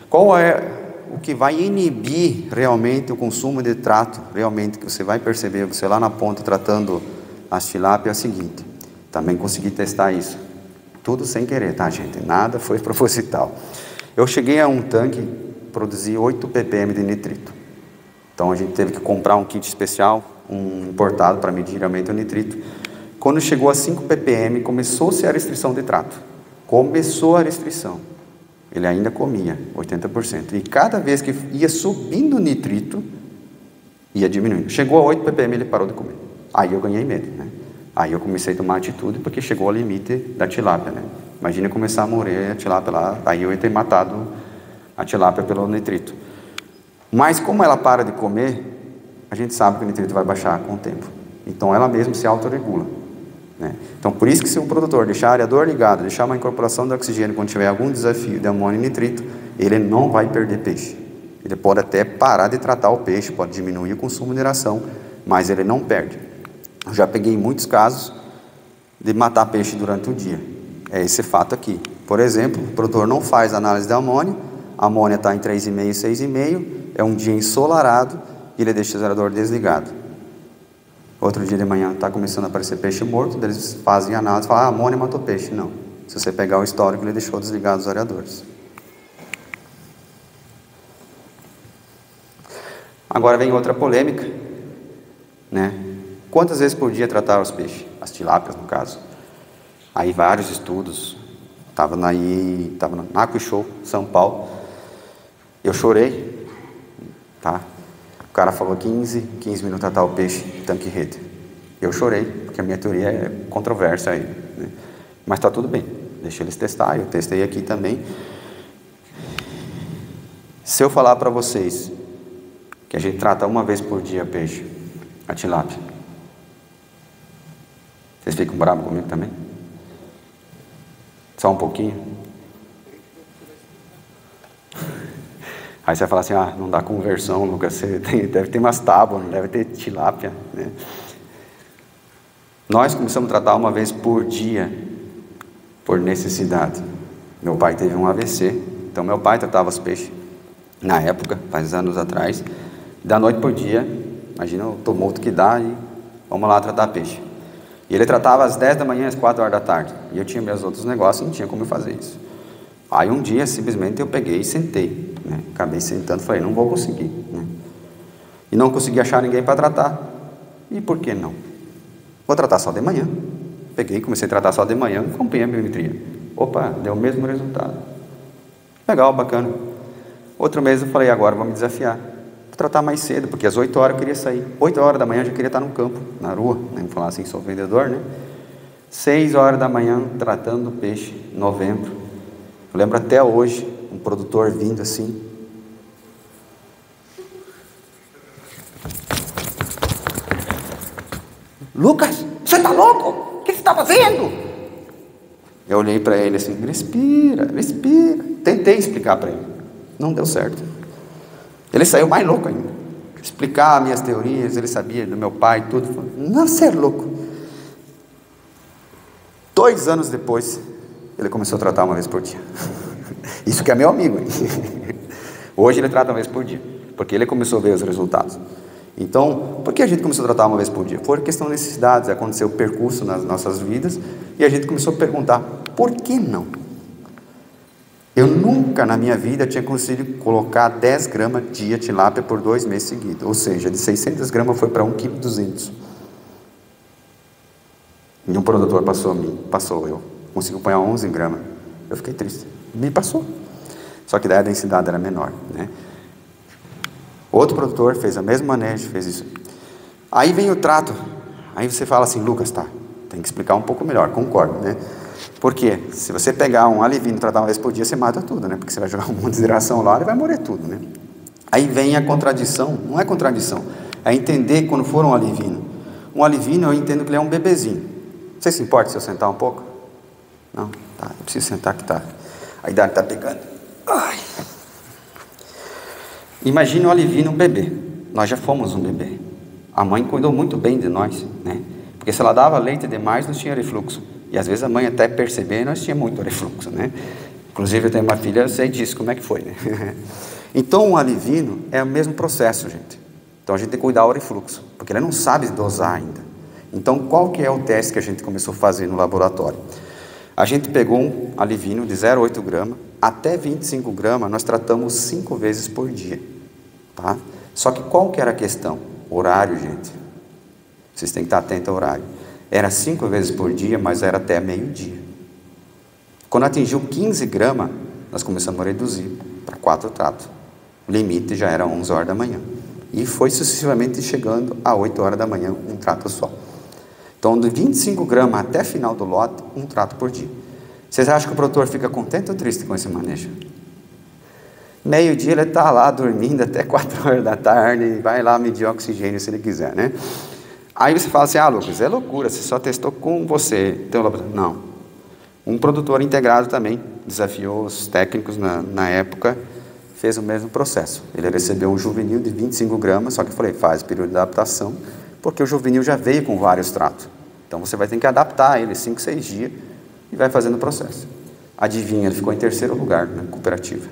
Qual é o que vai inibir realmente o consumo de trato, realmente, que você vai perceber, você lá na ponta tratando as tilápias, é o seguinte, também consegui testar isso, tudo sem querer, tá gente, nada foi proposital. Eu cheguei a um tanque, produzi 8 ppm de nitrito, então a gente teve que comprar um kit especial, um importado para medir realmente o nitrito. Quando chegou a 5 ppm, começou-se a restrição de trato, começou a restrição. Ele ainda comia 80%. E cada vez que ia subindo o nitrito, ia diminuindo. Chegou a 8 ppm, ele parou de comer. Aí eu ganhei medo, né? Aí eu comecei a tomar atitude, porque chegou ao limite da tilápia, né? Imagina começar a morrer a tilápia lá, aí eu ia ter matado a tilápia pelo nitrito. Mas como ela para de comer, a gente sabe que o nitrito vai baixar com o tempo. Então ela mesma se autorregula, né? Então por isso que se o produtor deixar o areador ligado, deixar uma incorporação de oxigênio quando tiver algum desafio de amônia e nitrito, ele não vai perder peixe. Ele pode até parar de tratar o peixe, pode diminuir o consumo de ração, mas ele não perde. Eu já peguei muitos casos de matar peixe durante o dia. É esse fato aqui. Por exemplo, o produtor não faz análise de amônia, a amônia está em 3,5, 6,5, é um dia ensolarado e ele deixa o aerador desligado. Outro dia de manhã está começando a aparecer peixe morto, eles fazem análise e falam, a amônia matou peixe. Não. Se você pegar o histórico, ele deixou desligado os areadores. Agora vem outra polêmica, né? Quantas vezes por dia tratar os peixes? tilápias no caso. Aí vários estudos, estava na Aquashow, São Paulo, eu chorei, tá? O cara falou 15 minutos tratar o peixe, tanque e rede. Eu chorei, porque a minha teoria é controversa aí, né? Mas está tudo bem, deixa eles testar, eu testei aqui também. Se eu falar para vocês que a gente trata uma vez por dia peixe, a tilápia, vocês ficam bravos comigo também? Só um pouquinho? Aí você vai falar assim, não dá conversão, Lucas, você deve ter umas tábuas, não deve ter tilápia, né? Nós começamos a tratar uma vez por dia, por necessidade. Meu pai teve um AVC, então meu pai tratava os peixes, na época, faz anos atrás, da noite por dia, imagina o tumulto que dá, e vamos lá tratar peixe. E ele tratava às 10 da manhã, às 4 horas da tarde, e eu tinha meus outros negócios e não tinha como eu fazer isso. Aí um dia, simplesmente, eu peguei e sentei, né? Acabei sentando e falei, não vou conseguir, né? E não consegui achar ninguém para tratar. E por que não? Vou tratar só de manhã. Peguei, comecei a tratar só de manhã, acompanhei a biometria. Opa, deu o mesmo resultado. Legal, bacana. Outro mês eu falei, agora vou me desafiar. Vou tratar mais cedo, porque às 8 horas eu queria sair. 8 horas da manhã eu já queria estar no campo, na rua, né? Vamos falar assim, sou vendedor, né? 6 horas da manhã, tratando peixe, novembro. Eu lembro até hoje, um produtor vindo assim. Lucas, você tá louco? O que você está fazendo? Eu olhei para ele assim, respira, respira. Tentei explicar para ele, não deu certo. Ele saiu mais louco ainda. Explicar minhas teorias, ele sabia do meu pai, tudo. Falou, não, você é louco. 2 anos depois, ele começou a tratar uma vez por dia. Isso que é meu amigo, hein? Hoje ele trata uma vez por dia, porque ele começou a ver os resultados. Então, por que a gente começou a tratar uma vez por dia? Foi questão de necessidades, aconteceu o percurso nas nossas vidas, e a gente começou a perguntar, por que não? Eu nunca na minha vida tinha conseguido colocar 10 gramas de tilápia por 2 meses seguidos, ou seja, de 600 gramas foi para 1,2 kg. E um produtor passou eu consegui pôr 11 gramas, eu fiquei triste, me passou, só que daí a densidade era menor, né? Outro produtor fez o mesmo manejo, fez isso. Aí vem o trato, aí você fala assim, Lucas, tá, tem que explicar um pouco melhor, concordo, né? Porque se você pegar um alivino e tratar uma vez por dia, você mata tudo, né? Porque você vai jogar um monte de hidratação lá e vai morrer tudo, né? Aí vem a contradição, não é contradição, é entender quando for um alivino. Um alivino eu entendo que ele é um bebezinho. Você se importa se eu sentar um pouco? Não? Tá, eu preciso sentar que tá. A idade está pegando. Ai. Imagine um alivino, um bebê. Nós já fomos um bebê. A mãe cuidou muito bem de nós, né? Porque se ela dava leite demais, nós tinha refluxo. E às vezes a mãe até perceber, nós tinha muito refluxo, né? Inclusive eu tenho uma filha, eu sei disso, como é que foi, né? Então um alivino é o mesmo processo, gente. Então a gente tem que cuidar do refluxo, porque ele não sabe dosar ainda. Então qual que é o teste que a gente começou a fazer no laboratório? A gente pegou um alivino de 0,8 gramas até 25 gramas, nós tratamos 5 vezes por dia, tá? Só que qual que era a questão? Horário, gente. Vocês têm que estar atentos ao horário. Era 5 vezes por dia, mas era até meio-dia. Quando atingiu 15 gramas, nós começamos a reduzir para 4 tratos. O limite já era 11 horas da manhã. E foi sucessivamente chegando a 8 horas da manhã, um trato só. Então, de 25 gramas até final do lote, um trato por dia. Vocês acham que o produtor fica contente ou triste com esse manejo? Meio-dia ele está lá dormindo até 4 horas da tarde, vai lá medir oxigênio se ele quiser, né? Aí você fala assim, Lucas, é loucura, você só testou com você. Não. Um produtor integrado também desafiou os técnicos na época, fez o mesmo processo. Ele recebeu um juvenil de 25 gramas, só que eu falei, faz período de adaptação, porque o juvenil já veio com vários tratos. Então você vai ter que adaptar ele 5, 6 dias e vai fazendo o processo. Adivinha, ele ficou em 3º lugar na cooperativa.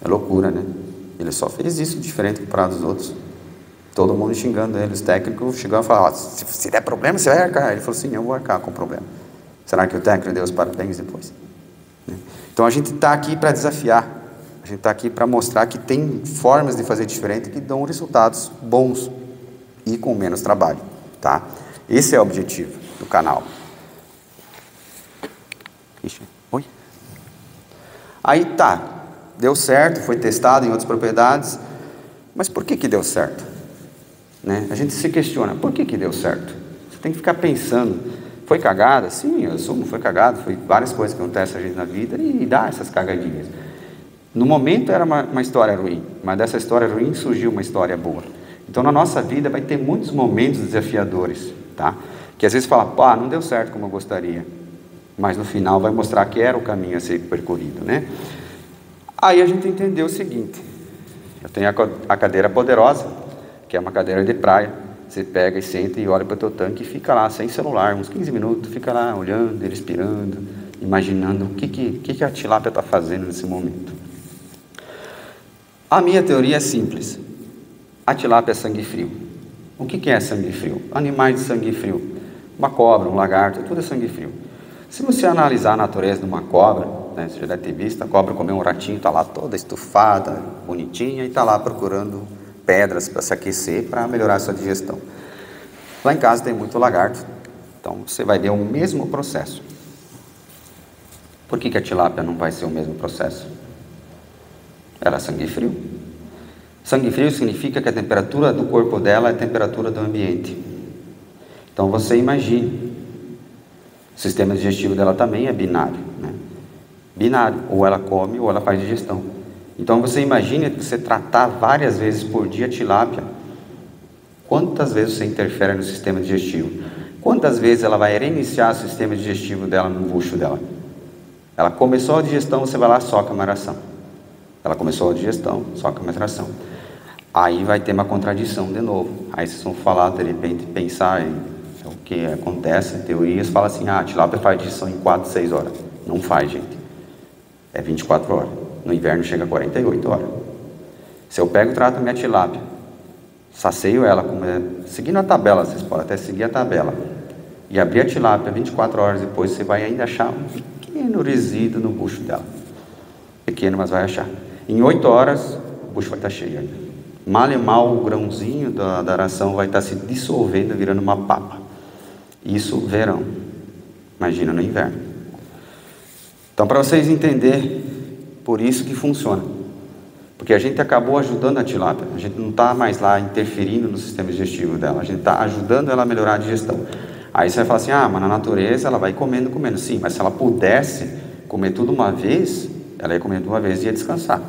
É loucura, né? Ele só fez isso diferente comparado dos outros. Todo mundo xingando ele, os técnicos chegando e falaram, se der problema, você vai arcar. Ele falou assim, eu vou arcar com o problema. Será que o técnico deu os parabéns depois? Então a gente está aqui para desafiar, a gente está aqui para mostrar que tem formas de fazer diferente que dão resultados bons e com menos trabalho, tá? Esse é o objetivo do canal. Ixi, oi? Aí tá, deu certo, foi testado em outras propriedades, mas por que deu certo? Né? A gente se questiona, por que deu certo? Você tem que ficar pensando, foi cagada? Sim, eu assumo, foi cagada, foi várias coisas que acontecem a gente na vida e dá essas cagadinhas. No momento era uma história ruim, mas dessa história ruim surgiu uma história boa. Então na nossa vida vai ter muitos momentos desafiadores, tá? Que às vezes fala, pá, não deu certo como eu gostaria, mas no final vai mostrar que era o caminho a ser percorrido, né? Aí a gente entendeu o seguinte, eu tenho a cadeira poderosa, que é uma cadeira de praia, você pega e senta e olha para o teu tanque e fica lá, sem celular, uns 15 minutos, fica lá olhando, respirando, imaginando o que a tilápia está fazendo nesse momento. A minha teoria é simples, a tilápia é sangue frio. O que é sangue frio? Animais de sangue frio, uma cobra, um lagarto, tudo é sangue frio. Se você analisar a natureza de uma cobra, né, você já deve ter visto, a cobra comeu um ratinho, está lá toda estufada, bonitinha, e está lá procurando pedras para se aquecer, para melhorar a sua digestão. Lá em casa tem muito lagarto, então você vai ver o mesmo processo. Por que a tilápia não vai ser o mesmo processo? Ela é sangue frio. Sangue frio significa que a temperatura do corpo dela é a temperatura do ambiente. Então você imagine, o sistema digestivo dela também é binário, né? Binário, ou ela come ou ela faz digestão. Então você imagina que você tratar várias vezes por dia a tilápia, quantas vezes você interfere no sistema digestivo? Quantas vezes ela vai reiniciar o sistema digestivo dela no bucho dela? Ela começou a digestão, você vai lá, soca uma ração. Ela começou a digestão, soca uma ração. Aí vai ter uma contradição de novo. Aí vocês vão falar, de repente, pensar em o que acontece, teorias, fala assim, a tilápia faz digestão em 4, 6 horas. Não faz, gente. É 24 horas. No inverno chega a 48 horas. Se eu pego e trato a minha tilápia, saceio ela, seguindo a tabela, vocês podem até seguir a tabela, e abrir a tilápia 24 horas depois, você vai ainda achar um pequeno resíduo no bucho dela. Pequeno, mas vai achar. Em 8 horas, o bucho vai estar cheio ainda. Mal e mal, o grãozinho da ração vai estar se dissolvendo, virando uma papa. Isso, verão. Imagina no inverno. Então, para vocês entenderem, por isso que funciona. Porque a gente acabou ajudando a tilápia. A gente não está mais lá interferindo no sistema digestivo dela. A gente está ajudando ela a melhorar a digestão. Aí você vai falar assim, mas na natureza ela vai comendo. Sim, mas se ela pudesse comer tudo uma vez, ela ia comer de uma vez e ia descansar.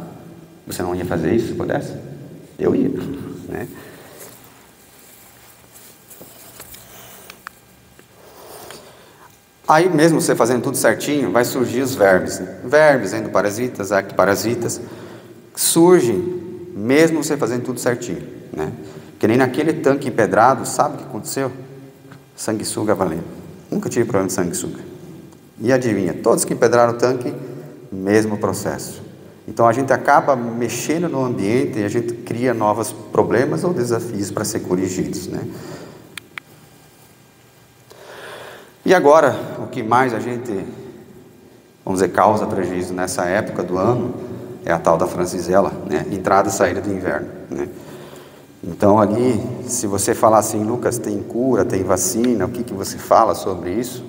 Você não ia fazer isso se pudesse? Eu ia, né? Aí mesmo você fazendo tudo certinho, vai surgir os vermes, né? Vermes, endoparasitas, ectoparasitas, surgem mesmo você fazendo tudo certinho, né? Que nem naquele tanque empedrado, sabe o que aconteceu? Sanguessuga valendo. Nunca tive problema de sanguessuga. E adivinha, todos que empedraram o tanque, mesmo processo. Então a gente acaba mexendo no ambiente e a gente cria novos problemas ou desafios para ser corrigidos, né? E agora, o que mais a gente, vamos dizer, causa prejuízo nessa época do ano é a tal da Francisella, né? Entrada e saída do inverno, né? Então ali, se você falar assim, Lucas, tem cura, tem vacina, o que você fala sobre isso?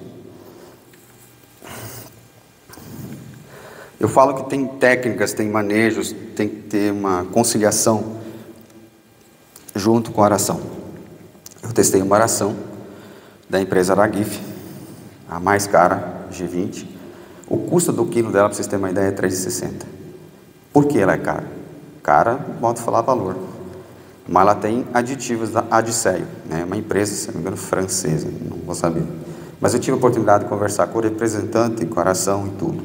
Eu falo que tem técnicas, tem manejos, tem que ter uma conciliação junto com a aração. Eu testei uma aração da empresa Aragif, a mais cara, G20. O custo do quilo dela, para vocês terem uma ideia, é R$3,60. Por que ela é cara? Cara, modo de falar valor. Mas ela tem aditivos da Adicéio, né? Uma empresa, se não me engano, francesa, não vou saber. Mas eu tive a oportunidade de conversar com o representante, com a aração e tudo.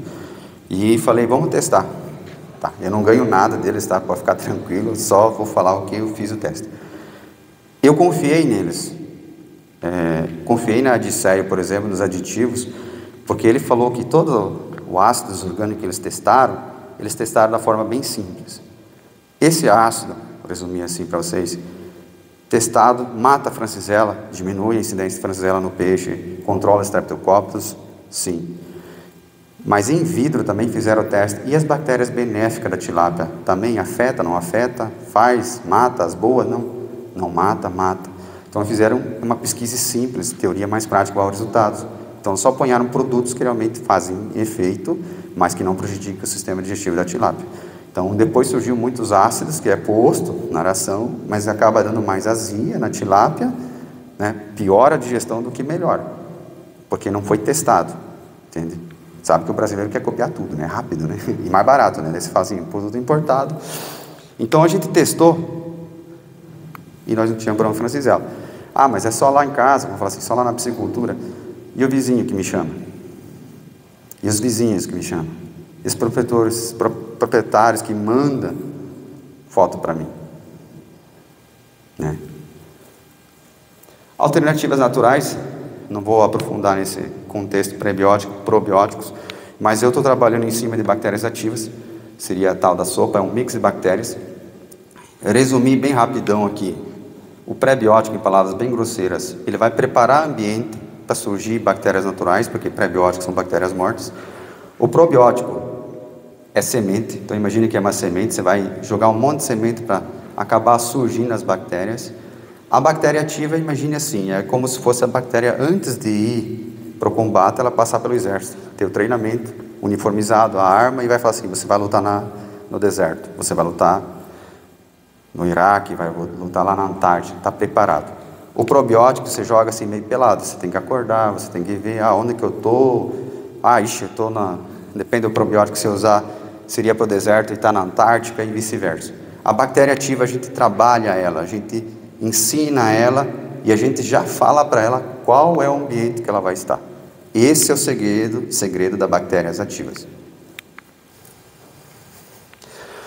E falei, vamos testar. Tá, eu não ganho nada deles, tá? Pode ficar tranquilo, só vou falar o que eu fiz o teste. Eu confiei neles. Confiei na Adicéio, por exemplo, nos aditivos, porque ele falou que todo o ácido orgânico que eles testaram da forma bem simples. Esse ácido, vou resumir assim para vocês, testado, mata a Francisella, diminui a incidência de Francisella no peixe, controla Streptococcus, sim. Mas em vidro também fizeram o teste. E as bactérias benéficas da tilápia? Também afeta, não afeta? Faz, mata as boas? Não mata, mata. Então fizeram uma pesquisa simples, teoria mais prática igual resultados. Então só apanharam produtos que realmente fazem efeito, mas que não prejudicam o sistema digestivo da tilápia. Então depois surgiu muitos ácidos, que é posto na ração, mas acaba dando mais azia na tilápia, né? Piora a digestão do que melhora, porque não foi testado, entende? Sabe que o brasileiro quer copiar tudo, né? Rápido, né? E mais barato, né? Daí você fala assim, produto importado. Então a gente testou e nós não tínhamos Brahma francisella. Ah, mas é só lá em casa, vamos falar assim, só lá na piscicultura. E o vizinho que me chama? E os vizinhos que me chamam? E os proprietários que mandam foto para mim, né? Alternativas naturais, não vou aprofundar nesse contexto prebiótico, probióticos, mas eu estou trabalhando em cima de bactérias ativas, seria a tal da sopa, é um mix de bactérias. Resumir bem rapidão aqui, o prebiótico, em palavras bem grosseiras, ele vai preparar o ambiente para surgir bactérias naturais, porque prebióticos são bactérias mortas. O probiótico é semente, então imagine que é uma semente, você vai jogar um monte de semente para acabar surgindo as bactérias. A bactéria ativa, imagine assim, é como se fosse a bactéria antes de ir para o combate, ela passar pelo exército, ter o treinamento uniformizado, a arma, e vai falar assim, você vai lutar no deserto, você vai lutar no Iraque, vai lutar lá na Antártida, está preparado. O probiótico você joga assim meio pelado, você tem que acordar, você tem que ver, onde que eu estou, eu estou depende do probiótico que você usar, seria para o deserto e está na Antártica e vice-versa. A bactéria ativa, a gente trabalha ela, a gente ensina ela e a gente já fala para ela qual é o ambiente que ela vai estar. Esse é o segredo das bactérias ativas.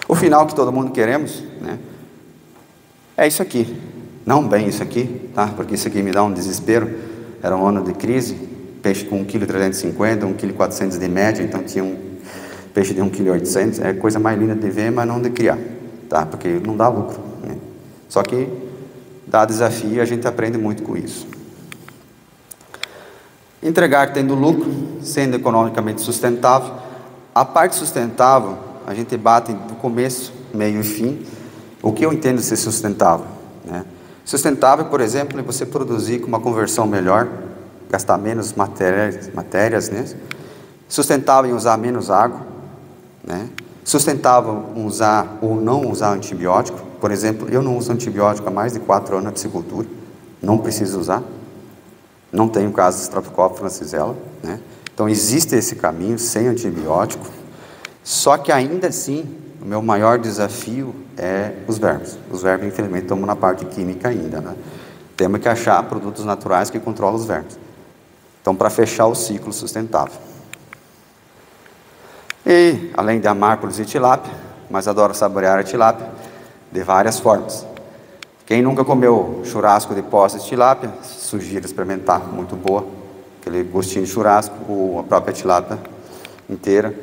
O final que todo mundo queremos, né, é isso aqui. Não bem isso aqui, tá? Porque isso aqui me dá um desespero. Era um ano de crise, peixe com 1,350 kg, 1,4 kg de média, então tinha um peixe de 1,8 kg. É coisa mais linda de ver, mas não de criar, tá? Porque não dá lucro, né? Só que dá desafio e a gente aprende muito com isso. Entregar tendo lucro, sendo economicamente sustentável. A parte sustentável, a gente bate do começo, meio e fim. O que eu entendo de ser sustentável, né? Sustentável, por exemplo, é você produzir com uma conversão melhor, gastar menos matérias, né? Sustentável em usar menos água, né? Sustentável usar ou não usar antibiótico. Por exemplo, eu não uso antibiótico há mais de 4 anos na piscicultura, não preciso usar, não tenho caso de Streptococcus francisella, né? Então existe esse caminho sem antibiótico, só que ainda assim, o meu maior desafio é os vermes. Os vermes, infelizmente, estamos na parte química ainda, né? Temos que achar produtos naturais que controlam os vermes. Então, para fechar o ciclo sustentável. E, além de amar produzir tilápia, mas adoro saborear a tilápia de várias formas. Quem nunca comeu churrasco de postas de tilápia, sugiro experimentar, muito boa. Aquele gostinho de churrasco, ou a própria tilápia inteira.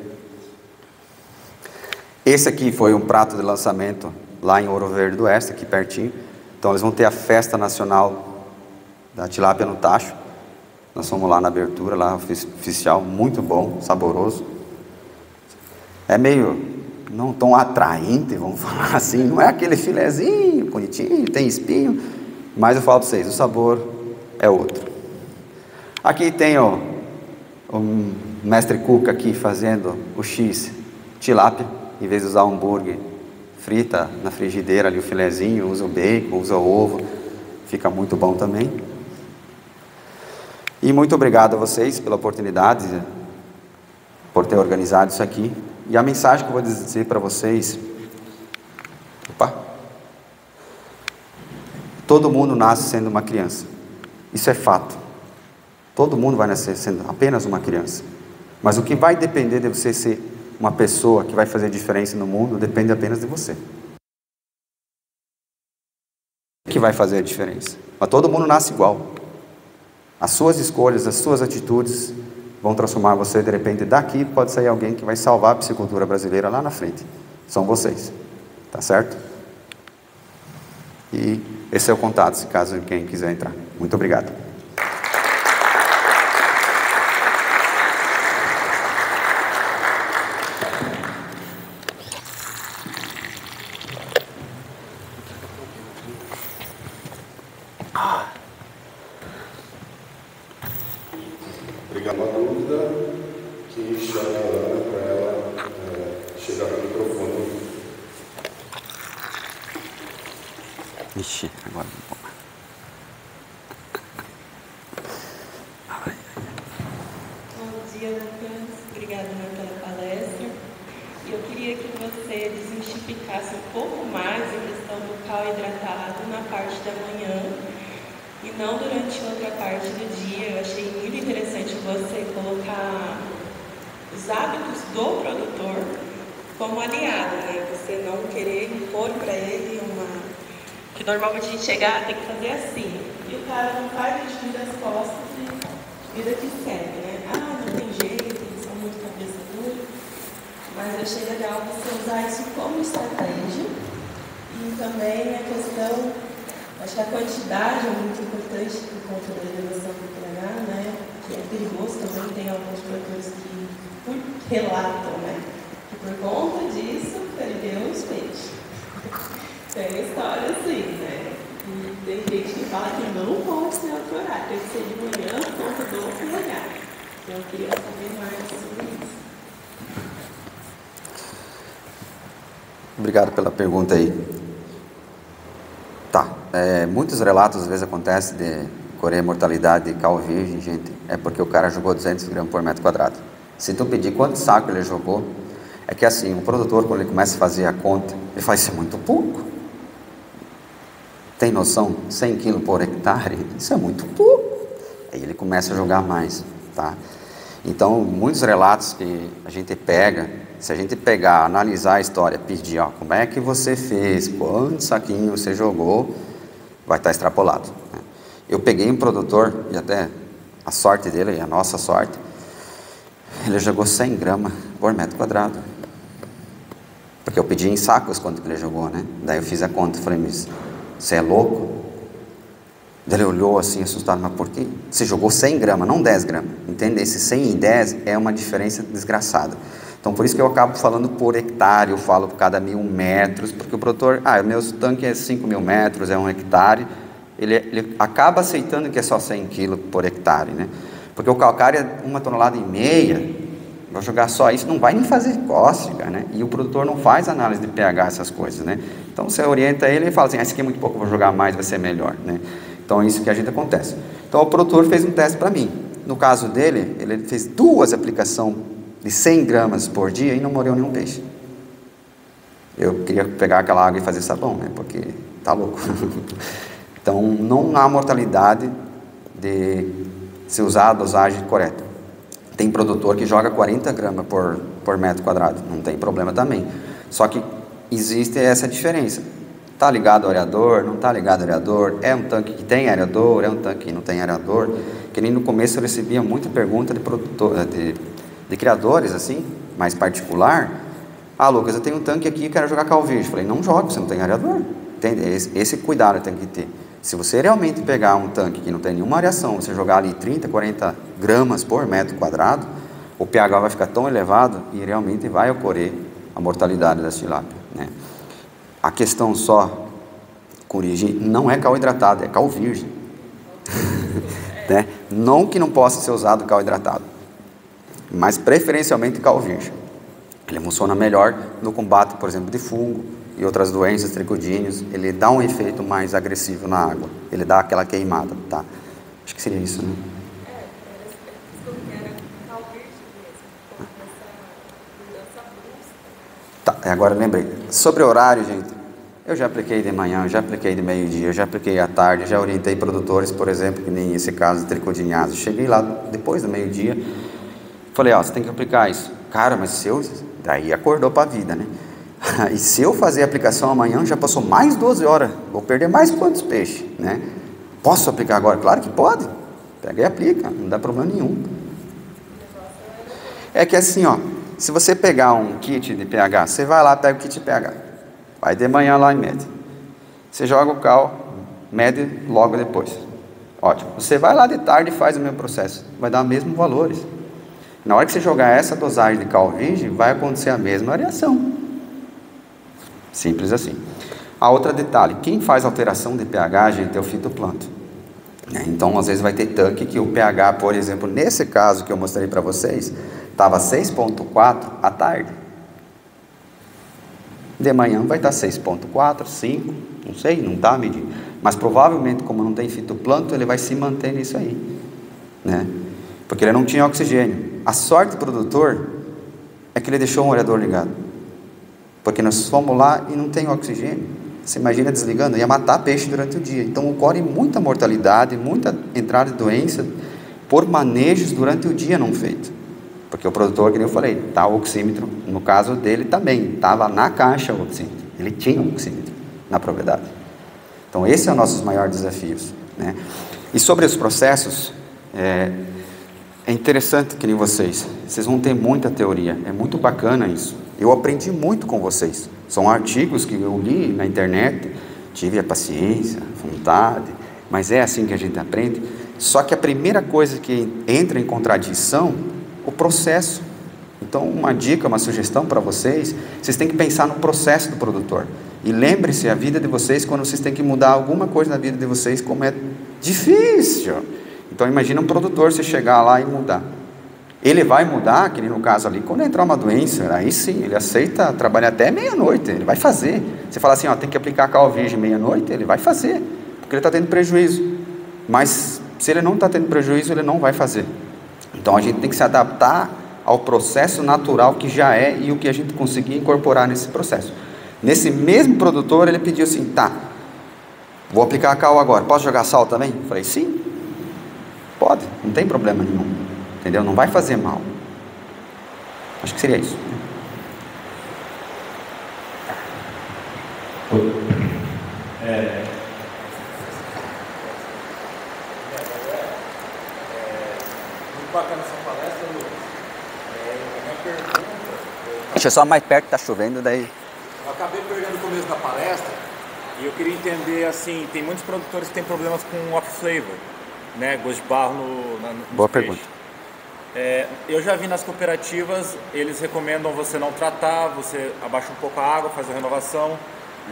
Esse aqui foi um prato de lançamento lá em Ouro Verde do Oeste, aqui pertinho. Então eles vão ter a festa nacional da tilápia no tacho. Nós fomos lá na abertura, lá oficial, muito bom, saboroso. É meio, não tão atraente, vamos falar assim, não é aquele filezinho bonitinho, tem espinho, mas eu falo para vocês, o sabor é outro. Aqui tem o mestre Cuca aqui fazendo o X tilápia. Em vez de usar um hambúrguer, frita na frigideira ali o filezinho, usa o bacon, usa o ovo, fica muito bom também. E muito obrigado a vocês pela oportunidade, por ter organizado isso aqui. E a mensagem que eu vou dizer para vocês, todo mundo nasce sendo uma criança, isso é fato. Todo mundo vai nascer sendo apenas uma criança, mas o que vai depender de você ser uma pessoa que vai fazer diferença no mundo depende apenas de você. O que vai fazer a diferença? Mas todo mundo nasce igual. As suas escolhas, as suas atitudes vão transformar você. De repente daqui pode sair alguém que vai salvar a piscicultura brasileira lá na frente. São vocês, tá certo? E esse é o contato, se caso quem quiser entrar. Muito obrigado. Ah. Ixi, agora vamos. Bom dia, Lucas. Obrigada pela palestra. Eu queria que você desmistificasse um pouco mais a questão do cal hidratado na parte da manhã e não durante outra parte do dia. Eu achei muito interessante você colocar os hábitos do produtor como aliado, né? Você não querer impor para ele uma... Que normalmente a gente chegar, tem que fazer assim. E o cara não faz, a gente vira as costas e vida que segue, né? Ah, não tem jeito, eles são muito cabeça dura. Mas eu achei legal você usar isso como estratégia. E também a questão, acho que a quantidade é muito importante por conta da elevação do pH, né? Que é perigoso também, tem alguns produtores que relatam, né? Que por conta disso perdeu os peixes. Tem história assim, né? E tem gente que fala que não pode ser outro horário, tem que ser de manhã por conta do pH. Então eu queria saber mais sobre isso. Obrigado pela pergunta aí. Tá, muitos relatos às vezes acontece de correr mortalidade de cal virgem, gente, é porque o cara jogou 200 gramas por metro quadrado. Se tu pedir quanto saco ele jogou, é que assim, o produtor quando ele começa a fazer a conta, ele faz isso é muito pouco. Tem noção? 100 kg por hectare, isso é muito pouco. Aí ele começa a jogar mais, tá? Então, muitos relatos que a gente pega, se a gente pegar, analisar a história, pedir, ó, como é que você fez, quantos saquinhos você jogou, vai estar extrapolado, né? Eu peguei um produtor, e até a sorte dele, e a nossa sorte, ele jogou 100 gramas por metro quadrado. Porque eu pedi em sacos quanto que ele jogou, né? Daí eu fiz a conta, falei, mas você é louco? Daí ele olhou assim, assustado, mas por quê? Você jogou 100 gramas, não 10 gramas. Entende? Esse 100 e 10 é uma diferença desgraçada. Então, por isso que eu acabo falando por hectare, eu falo por cada 1.000 metros, porque o produtor, meu tanque é 5.000 metros, é 1 hectare, ele acaba aceitando que é só 100 kg por hectare, né? Porque o calcário é 1,5 toneladas, vou jogar só isso, não vai nem fazer cócega, né? E o produtor não faz análise de pH, essas coisas, né? Então, você orienta ele e fala assim, esse aqui é muito pouco, vou jogar mais, vai ser melhor, né? Então, é isso que a gente acontece. Então, o produtor fez um teste para mim. No caso dele, ele fez 2 aplicações de 100 gramas por dia e não morreu nenhum peixe. Eu queria pegar aquela água e fazer sabão, né? Porque tá louco. Então, não há mortalidade de se usar a dosagem correta. Tem produtor que joga 40 gramas por metro quadrado, não tem problema também. Só que existe essa diferença. Está ligado ao aerador, não está ligado ao aerador, é um tanque que tem aerador, é um tanque que não tem aerador. Que nem no começo eu recebia muita pergunta de criadores, assim, mais particular. Ah, Lucas, eu tenho um tanque aqui e quero jogar cal virgem. Falei, não joga, você não tem aerador. Entende? Esse cuidado tem que ter. Se você realmente pegar um tanque que não tem nenhuma areação, você jogar ali 30, 40 gramas por metro quadrado, o pH vai ficar tão elevado e realmente vai ocorrer a mortalidade da tilápia, né? A questão só, corrigir, não é cal hidratado, é cal virgem. Né? Não que não possa ser usado cal hidratado, mas preferencialmente cal virgem. Ele funciona melhor no combate, por exemplo, de fungo e outras doenças, tricodíneos. Ele dá um efeito mais agressivo na água, ele dá aquela queimada, tá? Acho que seria isso, né? Tá, agora eu lembrei. Sobre horário, gente, eu já apliquei de manhã, eu já apliquei de meio-dia, eu já apliquei à tarde, já orientei produtores, por exemplo, que nem esse caso de tricodiniase. Cheguei lá depois do meio-dia, falei, ó, você tem que aplicar isso. Cara, mas se eu... Daí acordou para a vida, né? E se eu fazer a aplicação amanhã, já passou mais 12 horas, vou perder mais quantos peixes, né? Posso aplicar agora? Claro que pode. Pega e aplica, não dá problema nenhum. É que assim, ó, se você pegar um kit de pH, você vai lá, pega o kit de pH, vai de manhã lá e mede. Você joga o cal, mede logo depois. Ótimo. Você vai lá de tarde e faz o mesmo processo, vai dar os mesmos valores. Na hora que você jogar essa dosagem de cal virgem, vai acontecer a mesma variação. Simples assim. A outra detalhe, quem faz alteração de pH, gente, é o fitoplâncton. Então, às vezes vai ter tanque que o pH, por exemplo, nesse caso que eu mostrei para vocês, estava 6,4 à tarde. De manhã vai estar 6,4, 5, não sei, não está medindo. Mas provavelmente, como não tem fitoplâncton, ele vai se manter nisso aí, né? Porque ele não tinha oxigênio. A sorte do produtor é que ele deixou um olhador ligado. Porque nós fomos lá e não tem oxigênio. Você imagina desligando, ia matar peixe durante o dia. Então ocorre muita mortalidade, muita entrada de doença por manejos durante o dia não feito. Porque o produtor, que nem eu falei, está o oxímetro, no caso dele também, estava na caixa o oxímetro. Ele tinha um oxímetro na propriedade. Então esse é um dos nossos maiores desafios, né? E sobre os processos, é interessante que nem vocês vão ter muita teoria, é muito bacana isso. Eu aprendi muito com vocês, são artigos que eu li na internet, tive a paciência, a vontade, mas é assim que a gente aprende. Só que a primeira coisa que entra em contradição, o processo. Então uma dica, uma sugestão para vocês têm que pensar no processo do produtor. E lembre-se, a vida de vocês, quando vocês têm que mudar alguma coisa na vida de vocês, como é difícil. Então imagina um produtor, você chegar lá e mudar. Ele vai mudar, que nem no caso ali, quando entrar uma doença, aí sim, ele aceita trabalhar até meia-noite, ele vai fazer. Você fala assim, ó, tem que aplicar cal virgem meia-noite, ele vai fazer, porque ele está tendo prejuízo. Mas se ele não está tendo prejuízo, ele não vai fazer. Então a gente tem que se adaptar ao processo natural que já é e o que a gente conseguir incorporar nesse processo. Nesse mesmo produtor, ele pediu assim, tá, vou aplicar a cal agora, posso jogar sal também? Eu falei, sim, pode, não tem problema nenhum, entendeu? Não vai fazer mal. Acho que seria isso. Muito bacana essa palestra, Lucas. Minha pergunta... Deixa eu só mais perto, tá chovendo, daí... Eu acabei perdendo o começo da palestra e eu queria entender, assim, tem muitos produtores que têm problemas com off-flavor, né, gosto de barro no Boa peixe. pergunta. Eu já vi nas cooperativas, eles recomendam você não tratar, você abaixa um pouco a água, faz a renovação,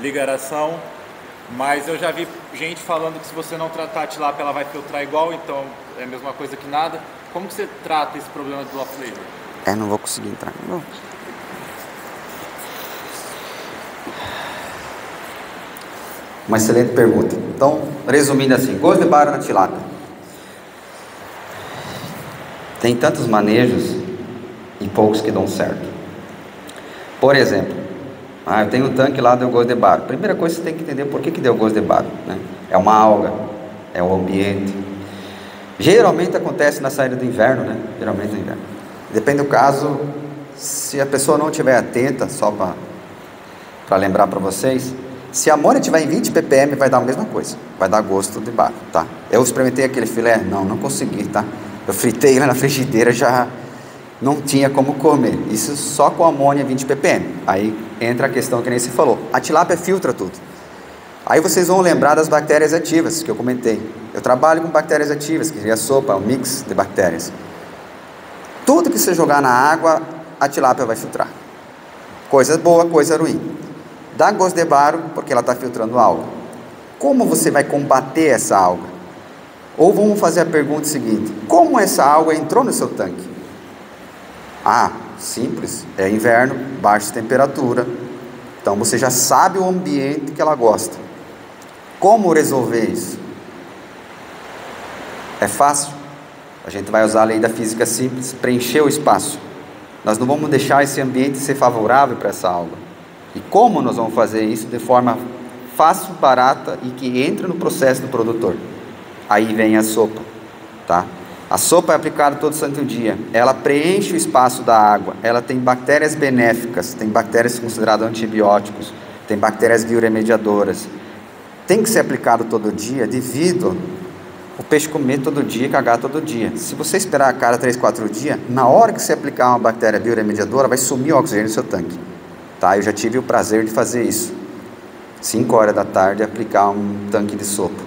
liga a aeração, mas eu já vi gente falando que se você não tratar a tilápia, ela vai filtrar igual, então é a mesma coisa que nada. Como que você trata esse problema do off-flavor? Não vou conseguir entrar. Não. Uma excelente pergunta. Então, resumindo assim, gosto de barro na tilápia. Tem tantos manejos e poucos que dão certo. Por exemplo, eu tenho um tanque lá, deu gosto de barro. Primeira coisa, você tem que entender por que deu gosto de barro, né? É uma alga, é o ambiente. Geralmente acontece na saída do inverno, né? Geralmente no inverno. Depende do caso, se a pessoa não estiver atenta, só para lembrar para vocês, se a amônia estiver em 20 ppm, vai dar a mesma coisa, vai dar gosto de barro, tá? Eu experimentei aquele filé, não consegui, tá? Eu fritei ele na frigideira, já não tinha como comer, isso só com amônia 20 ppm. Aí entra a questão que nem você falou, a tilápia filtra tudo. Aí vocês vão lembrar das bactérias ativas que eu comentei. Eu trabalho com bactérias ativas, que é a sopa, um mix de bactérias. Tudo que você jogar na água, a tilápia vai filtrar. Coisa boa, coisa ruim. Dá gosto de barro, porque ela está filtrando alga. Como você vai combater essa alga? Ou vamos fazer a pergunta seguinte, como essa alga entrou no seu tanque? Simples, é inverno, baixa temperatura, então você já sabe o ambiente que ela gosta. Como resolver isso? É fácil, a gente vai usar a lei da física simples, preencher o espaço. Nós não vamos deixar esse ambiente ser favorável para essa alga. E como nós vamos fazer isso de forma fácil, barata e que entre no processo do produtor? Aí vem a sopa, tá? A sopa é aplicada todo santo dia, ela preenche o espaço da água, ela tem bactérias benéficas, tem bactérias consideradas antibióticos, tem bactérias bioremediadoras. Tem que ser aplicado todo dia devido o peixe comer todo dia e cagar todo dia. Se você esperar a cada 3, 4 dias, na hora que você aplicar uma bactéria bioremediadora, vai sumir o oxigênio no seu tanque. Tá? Eu já tive o prazer de fazer isso. 5 horas da tarde, aplicar um tanque de sopa.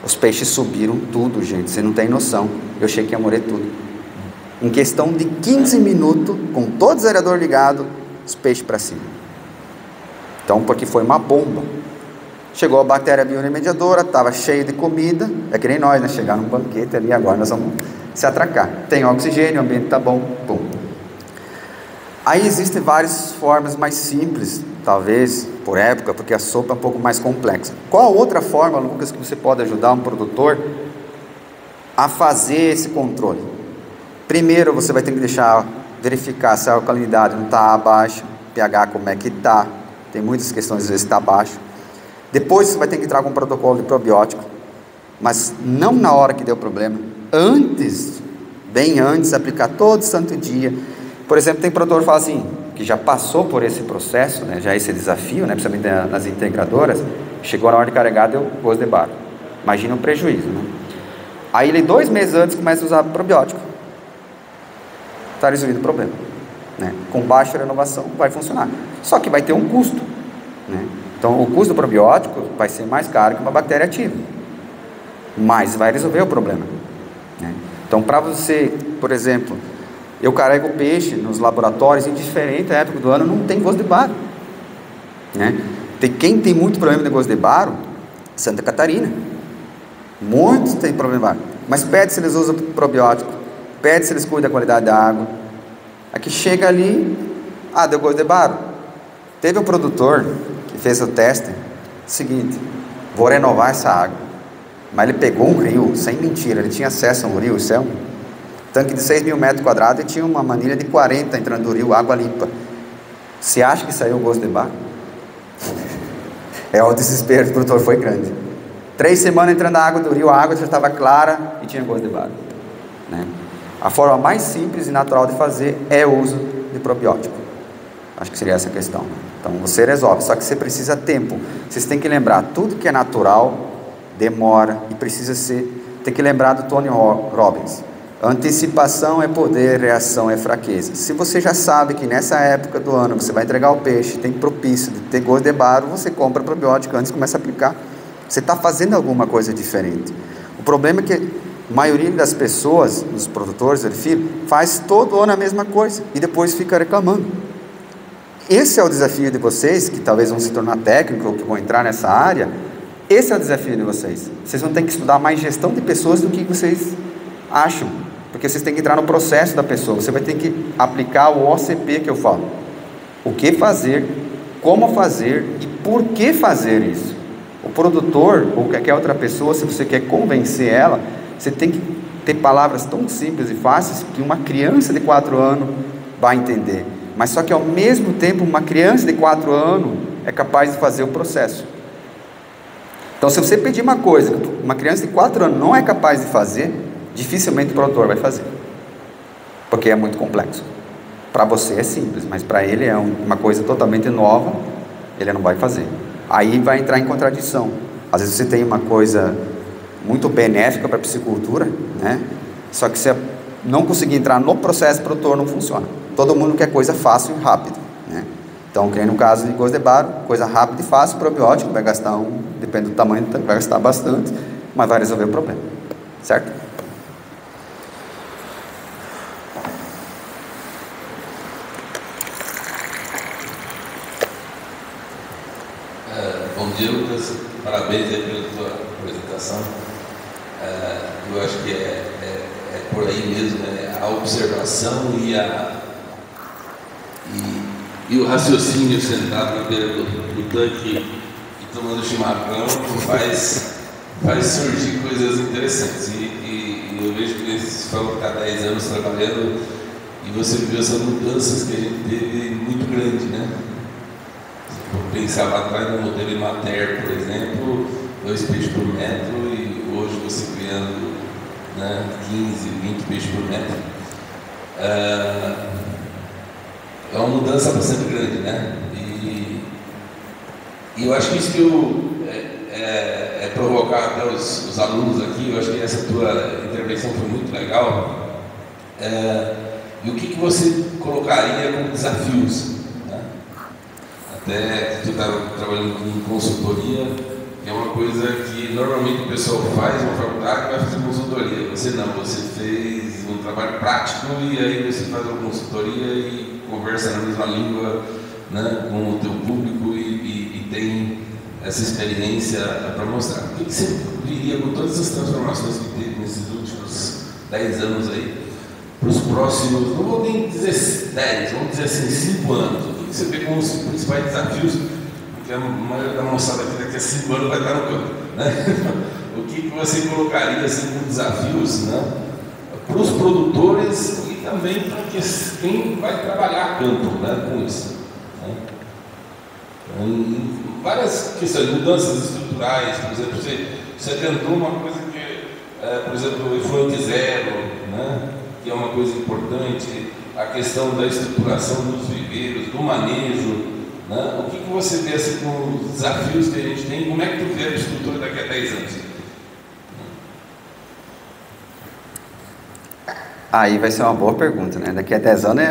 Os peixes subiram tudo, gente, você não tem noção. Eu achei que ia morrer tudo. Em questão de 15 minutos, com todo o aerador ligado, os peixes para cima. Então, porque foi uma bomba. Chegou a bactéria bioremediadora, estava cheio de comida, é que nem nós, né? Chegar num banquete ali, agora nós vamos se atracar. Tem oxigênio, o ambiente está bom, pum. Aí existem várias formas mais simples, talvez, por época, porque a sopa é um pouco mais complexa. Qual a outra forma, Lucas, que você pode ajudar um produtor a fazer esse controle? Primeiro, você vai ter que verificar se a alcalinidade não está abaixo, pH como é que está, tem muitas questões, às vezes está abaixo. Depois você vai ter que entrar com um protocolo de probiótico, mas não na hora que deu problema, antes, bem antes, aplicar todo santo dia. Por exemplo, tem produtor que fala assim, que já passou por esse processo, né, já esse desafio, né, principalmente nas integradoras, chegou na hora de carregar, deu gosto de barro. Imagina o prejuízo, né? Aí ele 2 meses antes começa a usar probiótico. Está resolvido o problema, né? Com baixa renovação vai funcionar, só que vai ter um custo, né? Então o custo do probiótico vai ser mais caro que uma bactéria ativa, mas vai resolver o problema, né? Então para você, por exemplo, eu carrego peixe nos laboratórios em diferente época do ano, não tem gosto de baro, né? Quem tem muito problema de gosto de baro? Santa Catarina, muitos têm problema de baro, mas pede se eles usam probiótico, pede se eles cuidam da qualidade da água. Aqui chega ali, deu gosto de baro. Teve um produtor que fez o teste, seguinte, vou renovar essa água, mas ele pegou um rio, sem mentira, ele tinha acesso a um rio, isso é um tanque de 6.000 metros quadrados e tinha uma manilha de 40 entrando no rio, água limpa. Você acha que saiu o gosto de barro? O desespero do produtor foi grande. 3 semanas entrando na água do rio, a água já estava clara e tinha gosto de barro, né? A forma mais simples e natural de fazer é o uso de probiótico. Acho que seria essa a questão. Então você resolve, só que você precisa tempo. Vocês têm que lembrar, tudo que é natural demora e precisa ser. Tem que lembrar do Tony Robbins. Antecipação é poder, reação é fraqueza. Se você já sabe que nessa época do ano você vai entregar o peixe, tem propício de ter gosto de baro, você compra probiótico antes e começa a aplicar. Você está fazendo alguma coisa diferente. O problema é que a maioria das pessoas, os produtores, faz todo ano a mesma coisa e depois fica reclamando. Esse é o desafio de vocês, que talvez vão se tornar técnicos ou que vão entrar nessa área. Esse é o desafio de vocês. Vocês vão ter que estudar mais gestão de pessoas do que vocês acham, porque vocês têm que entrar no processo da pessoa. Você vai ter que aplicar o OCP que eu falo. O que fazer, como fazer e por que fazer isso. O produtor ou qualquer outra pessoa, se você quer convencer ela, você tem que ter palavras tão simples e fáceis que uma criança de 4 anos vai entender. Mas só que ao mesmo tempo uma criança de 4 anos é capaz de fazer o processo. Então se você pedir uma coisa que uma criança de 4 anos não é capaz de fazer, dificilmente o produtor vai fazer, porque é muito complexo. Para você é simples, mas para ele é uma coisa totalmente nova, ele não vai fazer. Aí vai entrar em contradição. Às vezes você tem uma coisa muito benéfica para a piscicultura, né? Só que você não conseguir entrar no processo produtor, não funciona. Todo mundo quer coisa fácil e rápida, né? Então, que no caso de gosto de baro, coisa rápida e fácil, probiótico, vai gastar depende do tamanho, vai gastar bastante, mas vai resolver o problema, certo? Bom dia, Lucas. Parabéns aí pela tua apresentação. Eu acho que é por aí mesmo, né? A observação e o raciocínio sentado na beira do tanque e tomando chimarrão faz surgir coisas interessantes. E eu vejo que vocês falam que está 10 anos trabalhando e você viu essas mudanças que a gente teve muito grande, né? Eu pensava atrás no modelo Imater, por exemplo, 2 peixes por metro, e hoje você criando, né, 15, 20 peixes por metro. É uma mudança bastante grande, né? E eu acho que isso que é provocar até os alunos aqui. Eu acho que essa tua intervenção foi muito legal. E o que você colocaria como desafios? Até tu está trabalhando em consultoria, que é uma coisa que normalmente o pessoal faz uma faculdade e vai fazer consultoria. Você não, você fez um trabalho prático e aí você faz uma consultoria e conversa na mesma língua, né, com o teu público e tem essa experiência para mostrar. O que você diria com todas as transformações que teve nesses últimos 10 anos aí? para os próximos, não vou nem dizer 10, vamos dizer assim, 5 anos? O que você vê como os principais desafios? Porque a maioria da moçada aqui daqui a 5 anos vai estar no campo, né? O que você colocaria assim, como desafios, né, para os produtores e também para quem vai trabalhar campo, né, com isso? Né? Várias questões, mudanças estruturais, por exemplo, você tentou uma coisa que, por exemplo, o efluente zero, né, que é uma coisa importante, a questão da estruturação dos viveiros, do manejo, né? O que você vê assim, com os desafios que a gente tem, como é que tu vê a estrutura daqui a 10 anos? Aí vai ser uma boa pergunta, né? Daqui a 10 anos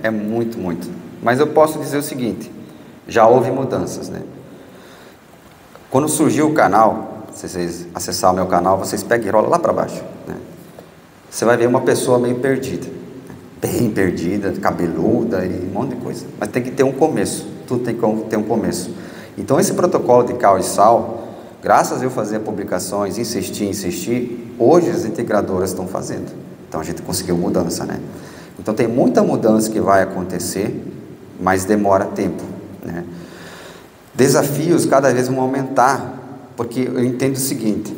é muito, muito. Mas eu posso dizer o seguinte, já houve mudanças, né? Quando surgiu o canal, se vocês acessarem o meu canal, vocês pegam e rolam lá para baixo, né? Você vai ver uma pessoa meio perdida, bem perdida, cabeluda e um monte de coisa. Mas tem que ter um começo, tudo tem que ter um começo. Então esse protocolo de cal e sal, graças a eu fazer publicações, insistir, hoje as integradoras estão fazendo. Então a gente conseguiu mudança, né? Então tem muita mudança que vai acontecer, mas demora tempo, né? Desafios cada vez vão aumentar, porque eu entendo o seguinte,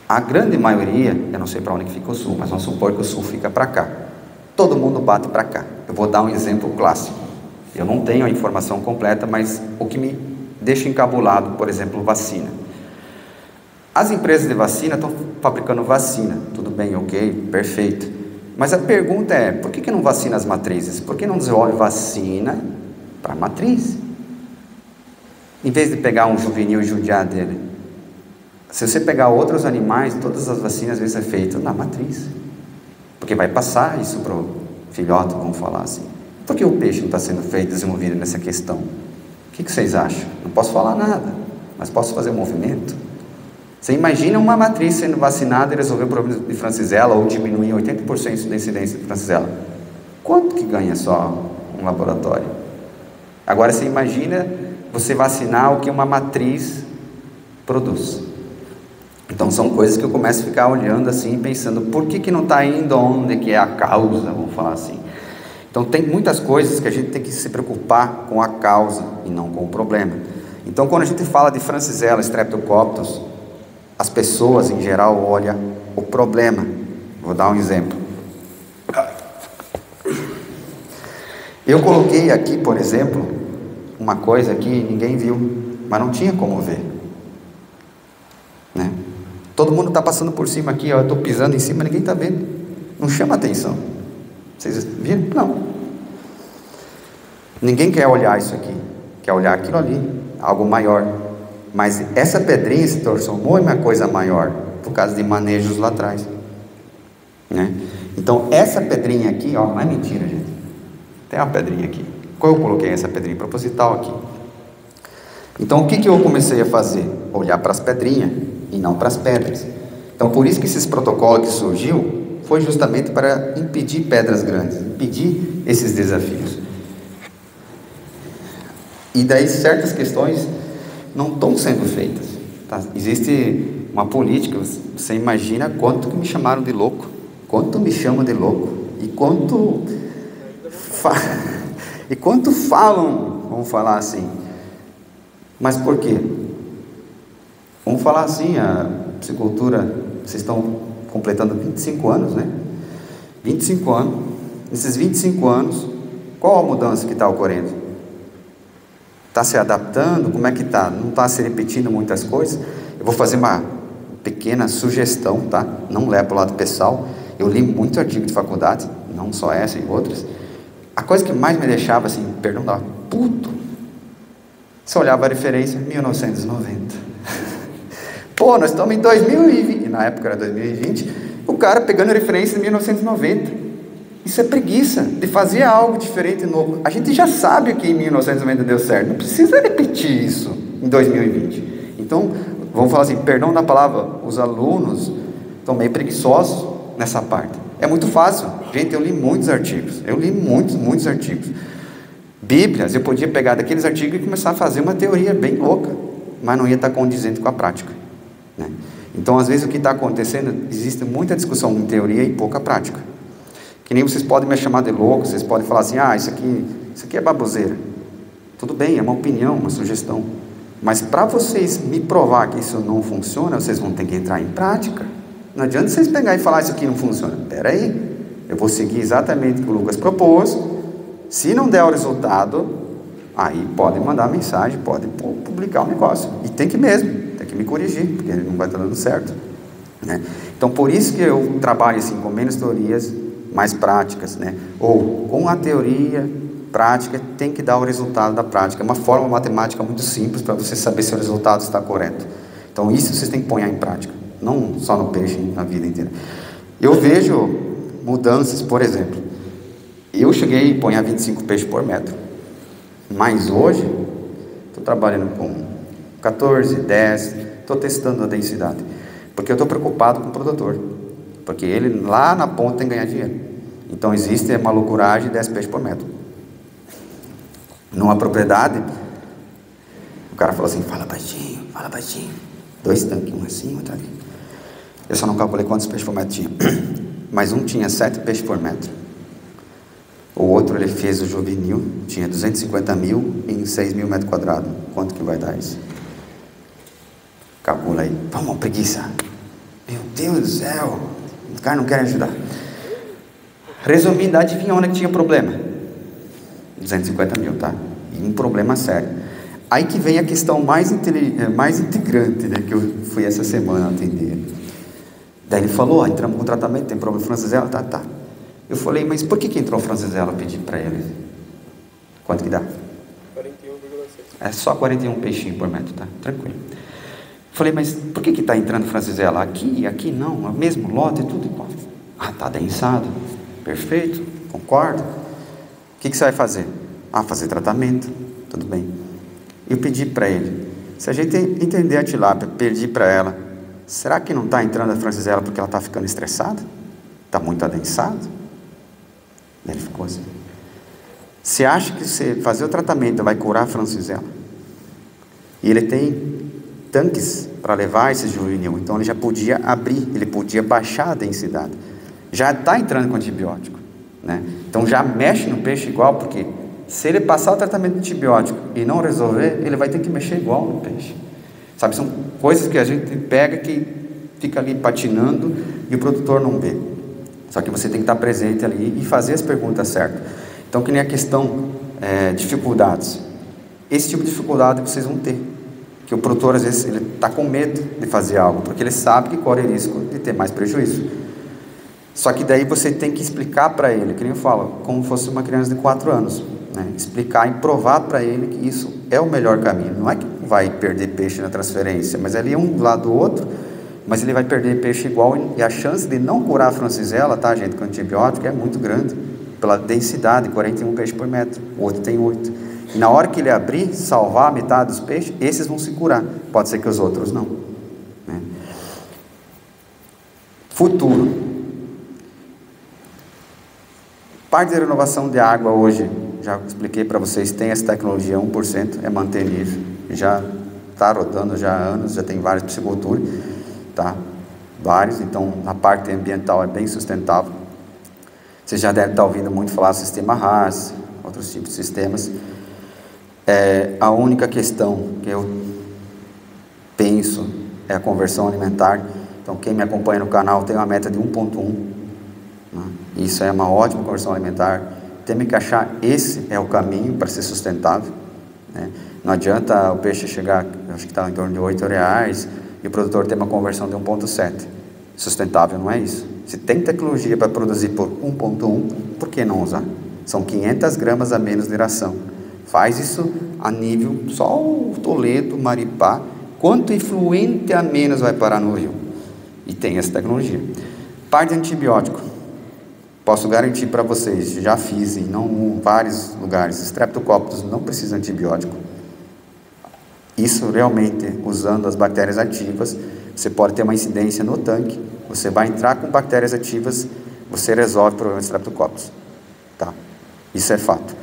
a grande maioria, eu não sei para onde que fica o sul, mas vamos supor que o sul fica para cá. Todo mundo bate para cá. Eu vou dar um exemplo clássico. Eu não tenho a informação completa, mas o que me deixa encabulado, por exemplo, vacina. As empresas de vacina estão fabricando vacina, tudo bem, ok, perfeito. Mas a pergunta é, por que não vacina as matrizes? Por que não desenvolve vacina para a matriz? Em vez de pegar um juvenil e judiar dele. Se você pegar outros animais, todas as vacinas às vezes é feita na matriz. Porque vai passar isso para o filhote, vamos falar assim. Por que o peixe não está sendo feito, desenvolvido nessa questão? O que vocês acham? Não posso falar nada, mas posso fazer um movimento. Você imagina uma matriz sendo vacinada e resolver o problema de Francisella ou diminuir 80% da incidência de Francisella. Quanto que ganha só um laboratório? Agora você imagina você vacinar o que uma matriz produz. Então são coisas que eu começo a ficar olhando assim, pensando, por que não está indo onde que é a causa, vamos falar assim. Então tem muitas coisas que a gente tem que se preocupar com a causa e não com o problema. Então quando a gente fala de Francisella, Streptococcus, as pessoas em geral olham o problema. Vou dar um exemplo. Eu coloquei aqui, por exemplo, uma coisa que ninguém viu, mas não tinha como ver, né? Todo mundo está passando por cima aqui, ó, eu estou pisando em cima, ninguém está vendo. Não chama atenção. Vocês viram? Não. Ninguém quer olhar isso aqui, quer olhar aquilo ali, algo maior. Mas essa pedrinha se transformou em uma coisa maior, por causa de manejos lá atrás, né? Então essa pedrinha aqui, ó, não é mentira, gente. Tem uma pedrinha aqui. Qual eu coloquei essa pedrinha? Proposital aqui. Então o que eu comecei a fazer? Olhar para as pedrinhas e não para as pedras. Então por isso que esses protocolos que surgiu foi justamente para impedir pedras grandes, impedir esses desafios. E daí certas questões não estão sendo feitas, tá? Existe uma política, você imagina quanto que me chamaram de louco, quanto me chamam de louco, e quanto falam, vamos falar assim. Mas por quê? Vamos falar assim, a psicultura, vocês estão completando 25 anos, né? 25 anos, nesses 25 anos, qual a mudança que está ocorrendo? Está se adaptando? Como é que está? Não está se repetindo muitas coisas? Eu vou fazer uma pequena sugestão, tá? Não leva para o lado pessoal. Eu li muito artigo de faculdade, não só essa e outras. A coisa que mais me deixava assim, perdão, dava puto. Você olhava a referência, 1990. Pô, nós estamos em 2020, na época era 2020, o cara pegando a referência em 1990. Isso é preguiça de fazer algo diferente, novo. A gente já sabe que em 1990 deu certo, não precisa repetir isso em 2020. Então, vamos falar assim, perdão da palavra, os alunos estão meio preguiçosos nessa parte. É muito fácil. Gente, eu li muitos artigos, muitos artigos. Bíblias, eu podia pegar daqueles artigos e começar a fazer uma teoria bem louca, mas não ia estar condizente com a prática, né? Então, às vezes, o que está acontecendo, existe muita discussão em teoria e pouca prática. Que nem vocês podem me chamar de louco, vocês podem falar assim, isso aqui é baboseira. Tudo bem, é uma opinião, uma sugestão. Mas para vocês me provar que isso não funciona, vocês vão ter que entrar em prática. Não adianta vocês pegar e falar isso aqui não funciona. Espera aí, eu vou seguir exatamente o que o Lucas propôs. Se não der o resultado, aí podem mandar mensagem, podem publicar o negócio. E tem que me corrigir, porque não vai estar dando certo, né? Então, por isso que eu trabalho assim, com menos teorias, mais práticas, né? Ou com a teoria, prática, tem que dar o resultado da prática. É uma forma matemática muito simples para você saber se o resultado está correto. Então, isso vocês têm que pôr em prática, não só no peixe, na vida inteira. Eu vejo mudanças, por exemplo, eu cheguei a pôr 25 peixes por metro, mas hoje estou trabalhando com 14, 10, estou testando a densidade, porque eu estou preocupado com o produtor, porque ele lá na ponta tem que ganhar dinheiro. Então existe uma loucuragem de 10 peixes por metro. Numa propriedade, o cara falou assim, fala baixinho, 2 tanques, um assim, outro ali. Eu só não calculei quantos peixes por metro tinha, mas um tinha 7 peixes por metro. O outro ele fez o juvenil, tinha 250 mil em 6 mil metros quadrados. Quanto que vai dar isso? Calcula aí. Vamos, preguiça. Meu Deus do céu. Os caras não querem ajudar. Resumindo, adivinha onde que tinha problema? 250 mil, tá? E um problema sério. Aí que vem a questão mais integrante, né? Que eu fui essa semana atender. Daí ele falou, entramos com tratamento, tem problema Francisella? Tá. Eu falei, mas por que entrou o Francisella? Eu pedi para ele. Quanto que dá? 41,7. É só 41 peixinhos por metro, tá? Tranquilo. Falei, mas por que está entrando Francisella? Aqui não, é o mesmo lote, é tudo igual. Tá densado. Perfeito, concordo. O que você vai fazer? Fazer tratamento. Tudo bem. Eu pedi para ele, se a gente entender a tilápia, pedi para ela, será que não está entrando a Francisella porque ela está ficando estressada? Está muito adensado? Ele ficou assim. Você acha que você fazer o tratamento vai curar a Francisella? E ele tem tanques para levar esse juvenil, então ele já podia abrir, ele podia baixar a densidade. Já está entrando com antibiótico, né? Então já mexe no peixe igual, porque se ele passar o tratamento de antibiótico e não resolver, ele vai ter que mexer igual no peixe. Sabe, são coisas que a gente pega que fica ali patinando e o produtor não vê. Só que você tem que estar presente ali e fazer as perguntas certas. Então, que nem a questão dificuldades. Esse tipo de dificuldade vocês vão ter. Que o produtor, às vezes, ele está com medo de fazer algo, porque ele sabe que corre risco de ter mais prejuízo. Só que daí você tem que explicar para ele, que nem eu falo, como fosse uma criança de 4 anos. Né? Explicar e provar para ele que isso é o melhor caminho. Não é que vai perder peixe na transferência, mas ali é um lado do outro, mas ele vai perder peixe igual, e a chance de não curar a Francisella, tá, gente, com antibiótico é muito grande, pela densidade, 41 peixes por metro, o outro tem 8. E na hora que ele abrir, salvar a metade dos peixes, esses vão se curar, pode ser que os outros não, né? Futuro. Parte da renovação de água hoje, já expliquei para vocês, tem essa tecnologia 1%, é manter-nível, já está rodando já há anos, já tem várias pisciculturas, tá? Vários, então a parte ambiental é bem sustentável. Vocês já devem estar ouvindo muito falar do sistema RAS, outros tipos de sistemas. A única questão que eu penso é a conversão alimentar. Então quem me acompanha no canal tem uma meta de 1.1, né? Isso é uma ótima conversão alimentar. Temos que achar esse é o caminho para ser sustentável, né? Não adianta o peixe chegar, acho que está em torno de R$8, e o produtor tem uma conversão de 1.7. Sustentável não é isso. Se tem tecnologia para produzir por 1.1, por que não usar? São 500 gramas a menos de ração. Faz isso a nível, só o Toledo, Maripá, quanto influente a menos vai parar no rio. E tem essa tecnologia. Parte de antibiótico. Posso garantir para vocês, já fiz em vários lugares, Streptococcus não precisa de antibiótico. Isso realmente, usando as bactérias ativas, você pode ter uma incidência no tanque, você vai entrar com bactérias ativas, você resolve o problema de Streptococcus. Tá? Isso é fato.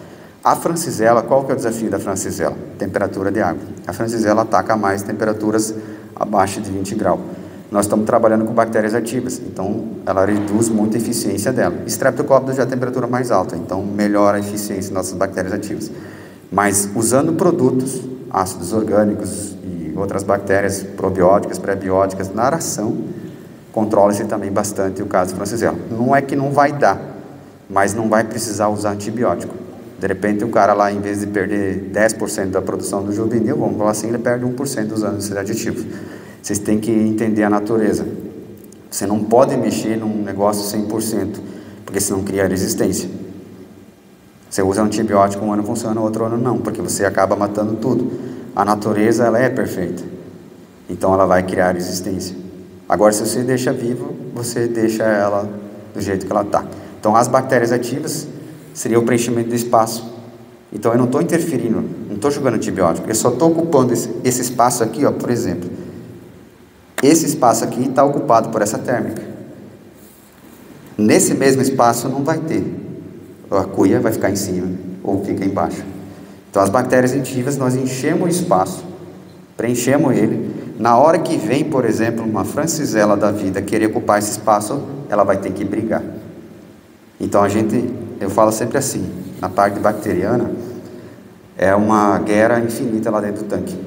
A Francisella, qual que é o desafio da Francisella? Temperatura de água. A Francisella ataca mais temperaturas abaixo de 20 graus. nós estamos trabalhando com bactérias ativas, então ela reduz muito a eficiência dela. Streptococcus já é a temperatura mais alta, então melhora a eficiência das nossas bactérias ativas. Mas usando produtos, ácidos orgânicos e outras bactérias probióticas, pré-bióticas na ração, controla-se também bastante o caso Francisella. Não é que não vai dar, mas não vai precisar usar antibiótico. De repente o cara lá, em vez de perder 10% da produção do juvenil, vamos falar assim, ele perde 1% usando esses aditivos. Vocês têm que entender a natureza. Você não pode mexer num negócio 100%, porque senão cria resistência. Você usa antibiótico, um ano funciona, outro ano não, porque você acaba matando tudo. A natureza, ela é perfeita. Então ela vai criar resistência. Agora, se você deixa vivo, você deixa ela do jeito que ela está. Então as bactérias ativas seria o preenchimento do espaço. Então eu não estou interferindo, não estou jogando antibiótico, eu só estou ocupando esse espaço aqui, ó, por exemplo. Esse espaço aqui está ocupado por essa térmica. Nesse mesmo espaço não vai ter. A cuia vai ficar em cima ou fica embaixo. Então as bactérias ativas, nós enchemos o espaço, preenchemos ele. Na hora que vem, por exemplo, uma Francisella da vida querer ocupar esse espaço, ela vai ter que brigar. Então eu falo sempre assim, na parte bacteriana, é uma guerra infinita lá dentro do tanque.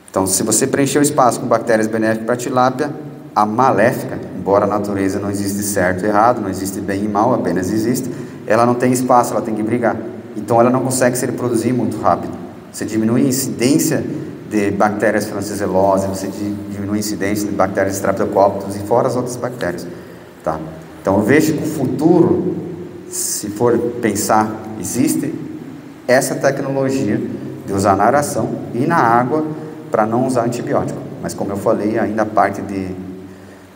Então, se você preencher o espaço com bactérias benéficas para a tilápia, a maléfica, embora a natureza não existe certo e errado, não existe bem e mal, apenas existe, ela não tem espaço, ela tem que brigar. Então, ela não consegue se reproduzir muito rápido. Você diminui a incidência de bactérias francisellose, você diminui a incidência de bactérias Streptococcus e fora as outras bactérias. Tá? Então, eu vejo que o futuro, se for pensar, existe essa tecnologia de usar na aração e na água para não usar antibiótico. Mas como eu falei, ainda a parte de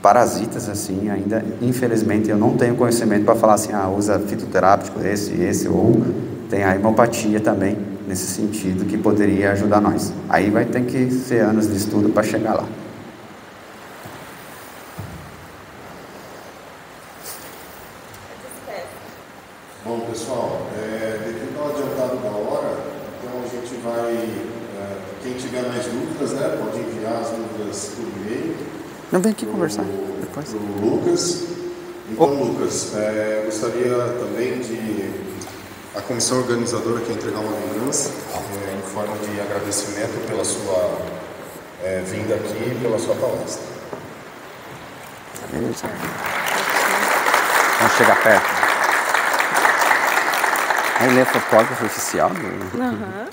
parasitas, assim, ainda, infelizmente, eu não tenho conhecimento para falar assim, usa fitoterápico, esse, ou tem a hemopatia também, nesse sentido, que poderia ajudar nós. Aí vai ter que ser anos de estudo para chegar lá. Bom, pessoal, devido ao adiantado da hora, então a gente vai, quem tiver mais dúvidas, né, pode enviar as dúvidas por e-mail. Não, vem aqui conversar depois. Para o Lucas. Então, Lucas, gostaria também de a comissão organizadora quer entregar uma lembrança em forma de agradecimento pela sua vinda aqui e pela sua palestra. Vamos chegar perto. Ele é fotógrafo oficial? Aham.